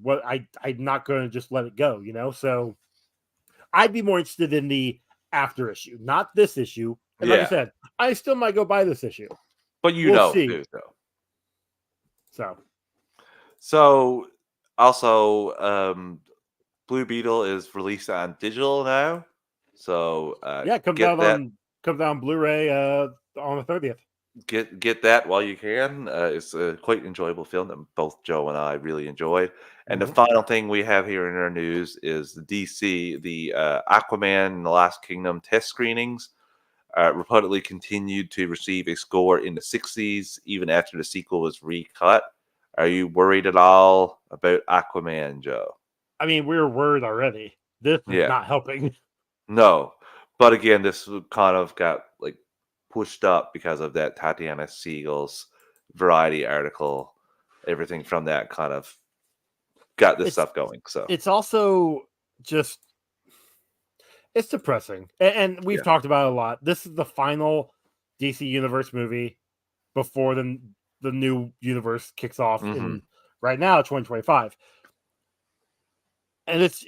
B: what I'm not going to just let it go so I'd be more interested in the after issue, not this issue. And like I
A: Yeah.
B: said, I still might go buy this issue.
A: But you
B: We'll
A: know
B: see.
A: too, though.
B: So
A: So also, Blue Beetle is released on digital now. So
B: yeah, it
A: get that
B: comes out on Blu-ray on the 30th.
A: get that while you can. It's a quite enjoyable film that both Joe and I really enjoyed. And the
B: Mm-hmm.
A: final thing we have here in our news is the DC, the Aquaman and the Last Kingdom test screenings. reportedly continued to receive a score in the 60s even after the sequel was recut. Are you worried at all about Aquaman, Joe?
B: I mean, we were worried already. This is
A: Yeah,
B: not helping.
A: no. But again, this kind of got like pushed up because of that Tatiana Siegel's Variety article. Everything from that kind of got this
B: It's
A: stuff going. So
B: it's also just it's depressing, and we've
A: yeah.
B: talked about it a lot. This is the final DC Universe movie before the new universe kicks off
A: Hmm.
B: in right now 2025, and it's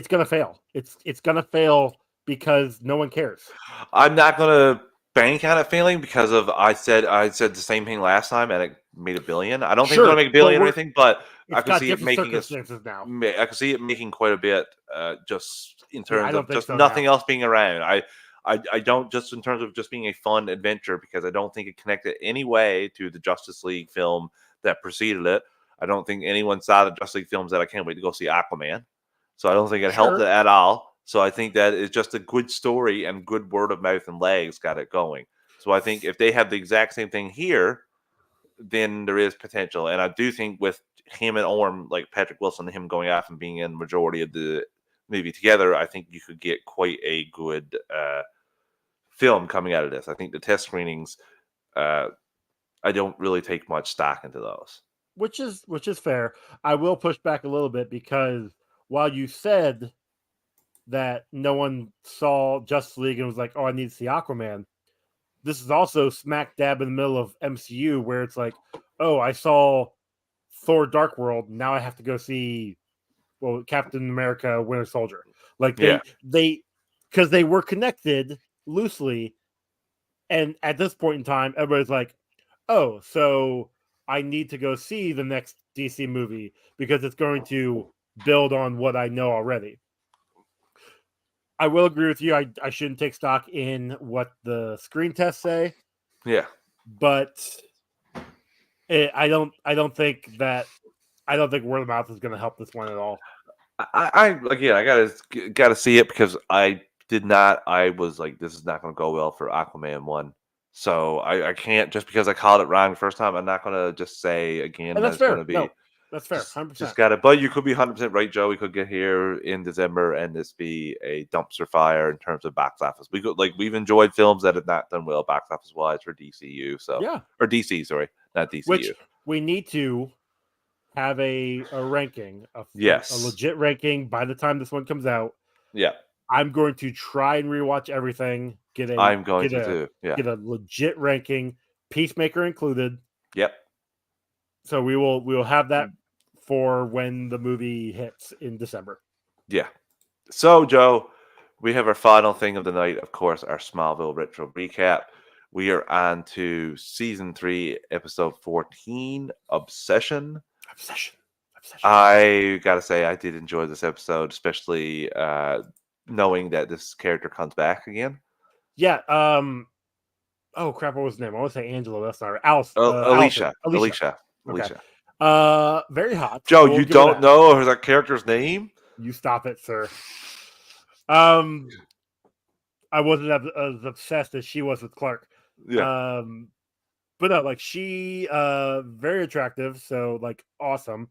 B: gonna fail. It's gonna fail because no one cares.
A: I'm not gonna bank on it failing because of I said the same thing last time and it made a billion. I don't think it's gonna
B: Sure,
A: make a
B: but
A: billion or anything, but I
B: it's
A: can
B: got
A: see it
B: different
A: making us.
B: circumstances now.
A: I can see it making quite a bit, just in
B: Yeah, I
A: terms
B: don't
A: of
B: think
A: just
B: so
A: nothing
B: now.
A: else being around. I don't just in terms of just being a fun adventure because I don't think it connected any way to the Justice League film that preceded it. I don't think anyone saw the Justice League films that I can't wait to go see Aquaman. So I don't think it helped it
B: Sure,
A: at all. So I think that it's just a good story and good word of mouth and legs got it going. So I think if they have the exact same thing here, then there is potential. And I do think with him and Orm, like Patrick Wilson, and him going off and being in the majority of the movie together, I think you could get quite a good film coming out of this. I think the test screenings, uh, I don't really take much stock into those.
B: which is fair. I will push back a little bit because while you said that no one saw Justice League and was like, "Oh, I need to see Aquaman," this is also smack dab in the middle of MCU where it's like, "Oh, I saw Thor: Dark World. Now I have to go see Captain America: Winter Soldier." Like
A: Yeah.
B: they because they were connected loosely, and at this point in time, everybody's like, "Oh, so I need to go see the next DC movie because it's going to build on what I know already." I will agree with you. I shouldn't take stock in what the screen tests say,
A: Yeah.
B: but I don't think word of mouth is going to help this one at all.
A: I again, I gotta see it because I did not. I was like, this is not going to go well for Aquaman 1. So I can't just because I called it wrong the first time. I'm not going to just say again
B: And
A: that
B: that's
A: it's going
B: fair.
A: to be
B: No, that's fair.
A: just
B: 100%.
A: got it. But you could be 100% right, Joe. We could get here in December and this be a dumpster fire in terms of box office. We could like we've enjoyed films that have not done well box office wise for DCU. So
B: Yeah.
A: or DC, sorry, not DCU.
B: Which we need to have a ranking, a
A: Yes.
B: legit ranking by the time this one comes out.
A: Yeah.
B: I'm going to try and rewatch everything,
A: I'm going to too. Yeah.
B: get a legit ranking, Peacemaker included.
A: Yep.
B: So we will have that for when the movie hits in December.
A: Yeah. So, Joe, we have our final thing of the night, of course, our Smallville retro recap. We are on to season 3, episode 14, Obsession.
B: Obsession. Obsession.
A: I gotta say, I did enjoy this episode, especially knowing that this character comes back again.
B: Yeah. Oh crap! What was his name? I want to say Angela. That's not right. Alice. Allison.
A: Alicia,
B: Alicia.
A: Alicia,
B: Okay.
A: Alicia.
B: Very hot.
A: Joe,
B: We'll
A: you
B: give her
A: don't
B: that.
A: know that character's name?
B: You stop it, sir. Um, I wasn't as obsessed as she was with Clark.
A: Yeah.
B: Um, but no, like she, very attractive. So like awesome,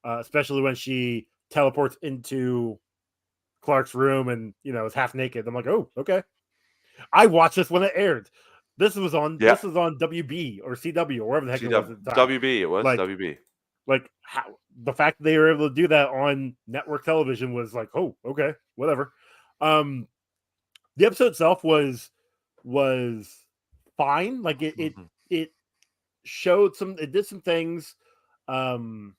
B: especially when she teleports into Clark's room and is half naked. I'm like, oh, okay. I watched this when it aired.
A: Yeah.
B: This was on WB or CW or wherever the heck it was at the time.
A: WB, it was
B: Like
A: WB.
B: how the fact that they were able to do that on network television was like, oh, okay, whatever. Um, the episode itself was fine. Like
A: Mhm.
B: it showed it did some things. Um,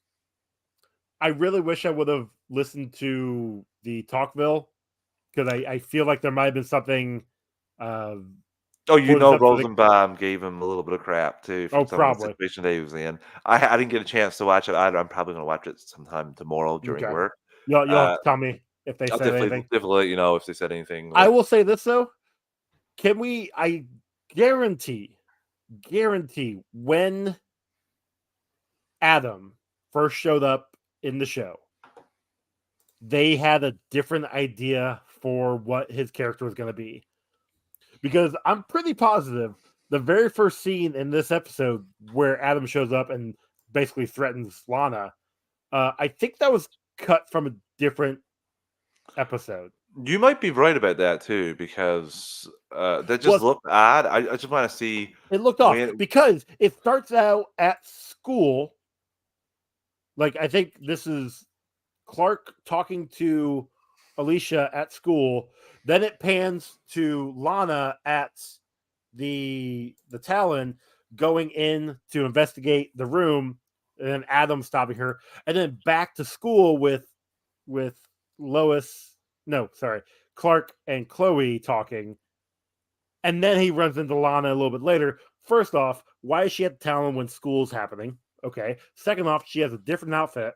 B: I really wish I would have listened to the Talkville because I feel like there might have been something uh,
A: Oh,
B: for this episode.
A: Rosenbaum gave him a little bit of crap too for
B: Oh,
A: some of the
B: probably.
A: situation that he was in. I didn't get a chance to watch it either. I'm probably going to watch it sometime tomorrow during
B: Okay.
A: work.
B: You'll have
A: Uh,
B: to tell me if they
A: I'll
B: said anything.
A: definitely let you know if they said anything.
B: I
A: Like,
B: will say this though. Can we? I guarantee, when Adam first showed up in the show, they had a different idea for what his character was going to be. because I'm pretty positive the very first scene in this episode where Adam shows up and basically threatens Lana, I think that was cut from a different episode.
A: You might be right about that too, because that just
B: Well,
A: looked odd. I just want to see
B: it looked off
A: when.
B: because it starts out at school. Like, I think this is Clark talking to Alicia at school. Then it pans to Lana at the Talon going in to investigate the room, and then Adam stopping her, and then back to school with Lois. No, sorry, Clark and Chloe talking, and then he runs into Lana a little bit later. First off, why is she at the Talon when school's happening? Okay. Second off, she has a different outfit.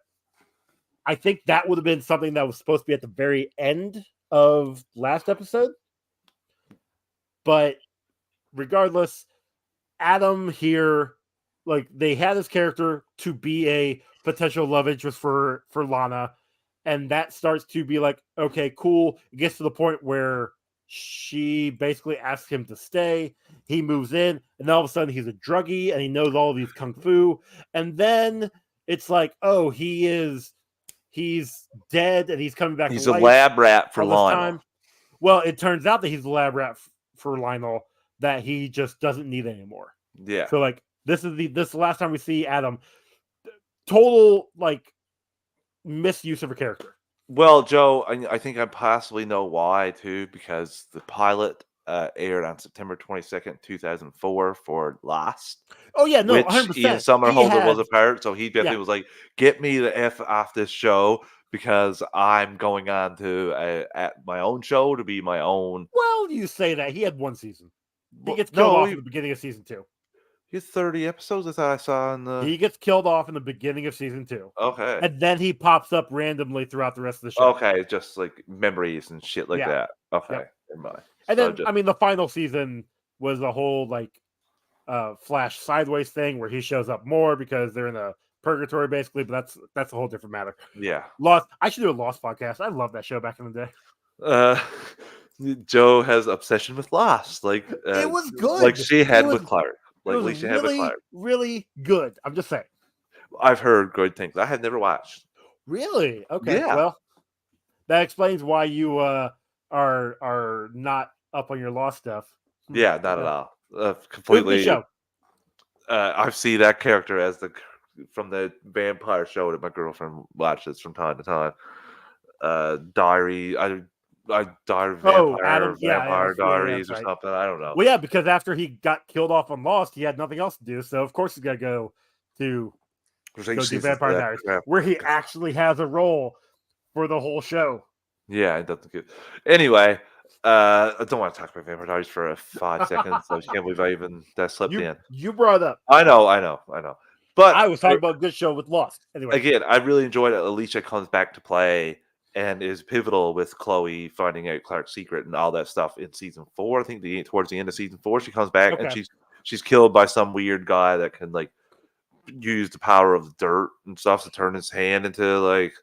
B: I think that would have been something that was supposed to be at the very end of last episode. But regardless, Adam here, like, they had his character to be a potential love interest for Lana, and that starts to be like, okay, cool. It gets to the point where she basically asks him to stay. He moves in, and all of a sudden he's a druggie and he knows all of these kung fu. And then it's like, oh, he's dead and he's coming back
A: He's
B: to
A: a
B: life
A: lab rat for
B: all this
A: Lionel.
B: time. Well, it turns out that he's a lab rat for Lionel that he just doesn't need anymore.
A: Yeah.
B: So, like, this is the last time we see Adam. Total, like, misuse of a character.
A: Well, Joe, I think I possibly know why too, because the pilot aired on September 22nd, 2004 for Lost,
B: Oh yeah, no,
A: which
B: 100%.
A: Ian Somerhalder was a part. So he definitely
B: Yeah.
A: was like, "Get me the f off this show because I'm going on to at my own show to be my own."
B: Well, you say that. He had one season. He
A: Well,
B: gets killed
A: no,
B: off in the beginning of season 2.
A: he has 30 episodes. I thought I saw in the.
B: He gets killed off in the beginning of season 2.
A: Okay.
B: And then he pops up randomly throughout the rest of the show.
A: Okay, just like memories and shit like
B: Yeah.
A: that. Okay,
B: Yep.
A: never mind.
B: And
A: So
B: then,
A: just-
B: I mean, the final season was a whole, like, Flash sideways thing where he shows up more because they're in a purgatory, basically. But that's a whole different matter.
A: yeah.
B: Lost. I should do a Lost podcast. I love that show back in the day.
A: Joe has obsession with Lost, like
B: It was good.
A: like she had
B: It was-
A: with Clark. Like
B: it was
A: she had with
B: really,
A: Clark.
B: really good. I'm just saying.
A: I've heard good things. I had never watched.
B: Really? Okay.
A: Yeah.
B: Well, that explains why you are not up on your Lost stuff.
A: Yeah, not at all.
B: It was a good
A: Completely.
B: show.
A: I see that character as from the vampire show that my girlfriend watches from time to time. Diary. Diary Vampire,
B: Adam,
A: Vampire Diaries
B: that's
A: or
B: right.
A: something. I don't know.
B: Well, yeah, because after he got killed off on Lost, he had nothing else to do. So of course he's got to go do Vampire Diaries, where he actually has a role for the whole show.
A: Yeah, it doesn't get. Anyway, I don't want to talk about Vampire Diaries for 5 seconds. I can't believe I even slipped in.
B: You brought it up.
A: I know. But
B: I was talking about a good show with Lost. Anyway,
A: again, I really enjoyed it. Alicia comes back to play and is pivotal with Chloe finding out Clark's secret and all that stuff in season 4. I think towards the end of season 4, she comes back and she's killed by some weird guy that can like use the power of dirt and stuff to turn his hand into like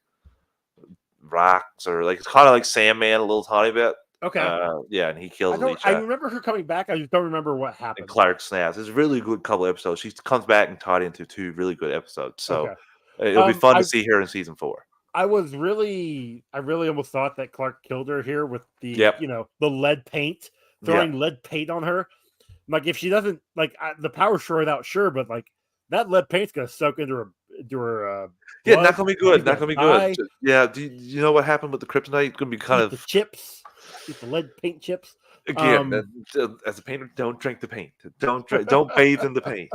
A: rocks, or like it's kind of like Sandman a little tiny bit.
B: Okay.
A: Yeah, and he kills Alicia.
B: I remember her coming back. I just don't remember what happened.
A: And Clark snaps. It's a really good couple episodes. She comes back and tied into 2 really good episodes. So it'll be fun to see her in season 4.
B: I really almost thought that Clark killed her here with the the lead paint, throwing lead paint on her. Like, if she doesn't like the power shred out, sure, but like that lead paint's gonna soak into her
A: yeah, not gonna be good. Not gonna be good.
B: Die.
A: Yeah, do you know what happened with the kryptonite? It's gonna be kind
B: Eat
A: of
B: the chips, eat the lead paint chips.
A: again. As a painter, don't drink the paint. Don't bathe in the paint.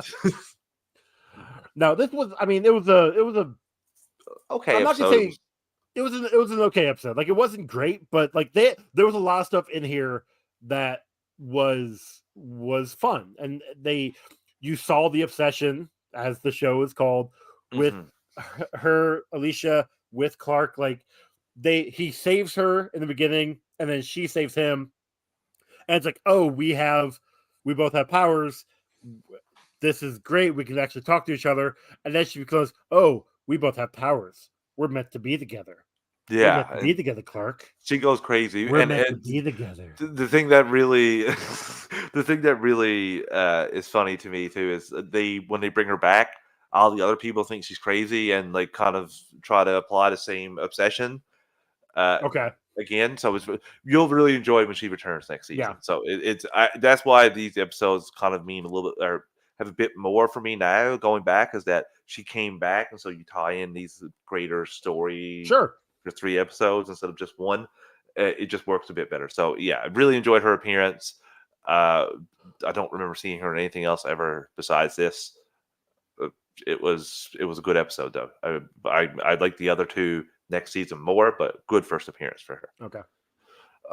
B: No, this was. I mean, it was a
A: okay.
B: I'm not gonna say it was an okay episode. Like, it wasn't great, but like there was a lot of stuff in here that was fun, and you saw the obsession, as the show is called, with her Alicia with Clark. Like, he saves her in the beginning, and then she saves him, and it's like, oh, we both have powers. This is great. We can actually talk to each other. And then she goes, oh, we both have powers. We're meant to be together. We're
A: Yeah,
B: meant to be
A: and
B: together, Clark.
A: she goes crazy,
B: We're
A: and
B: meant to be together.
A: the thing that really the thing that really is funny to me too is they when they bring her back, all the other people think she's crazy and like kind of try to apply the same obsession uh,
B: Okay.
A: again. So you'll really enjoy when she returns next
B: Yeah.
A: season. So that's why these episodes kind of mean a little bit or have a bit more for me now going back is that she came back, and so you tie in these greater story
B: Sure.
A: for 3 episodes instead of just one. It just works a bit better. So yeah, I really enjoyed her appearance. Uh, I don't remember seeing her in anything else ever besides this. Uh, it was a good episode though. I like the other two next season more, but good first appearance for her.
B: Okay.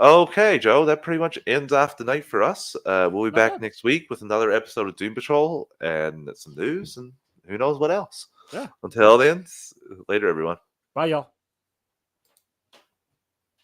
A: Okay, Joe, that pretty much ends off the night for us. We'll be
B: Not
A: back
B: bad.
A: next week with another episode of Doom Patrol and some news and who knows what else.
B: Yeah.
A: Until then, later, everyone.
B: Bye, y'all.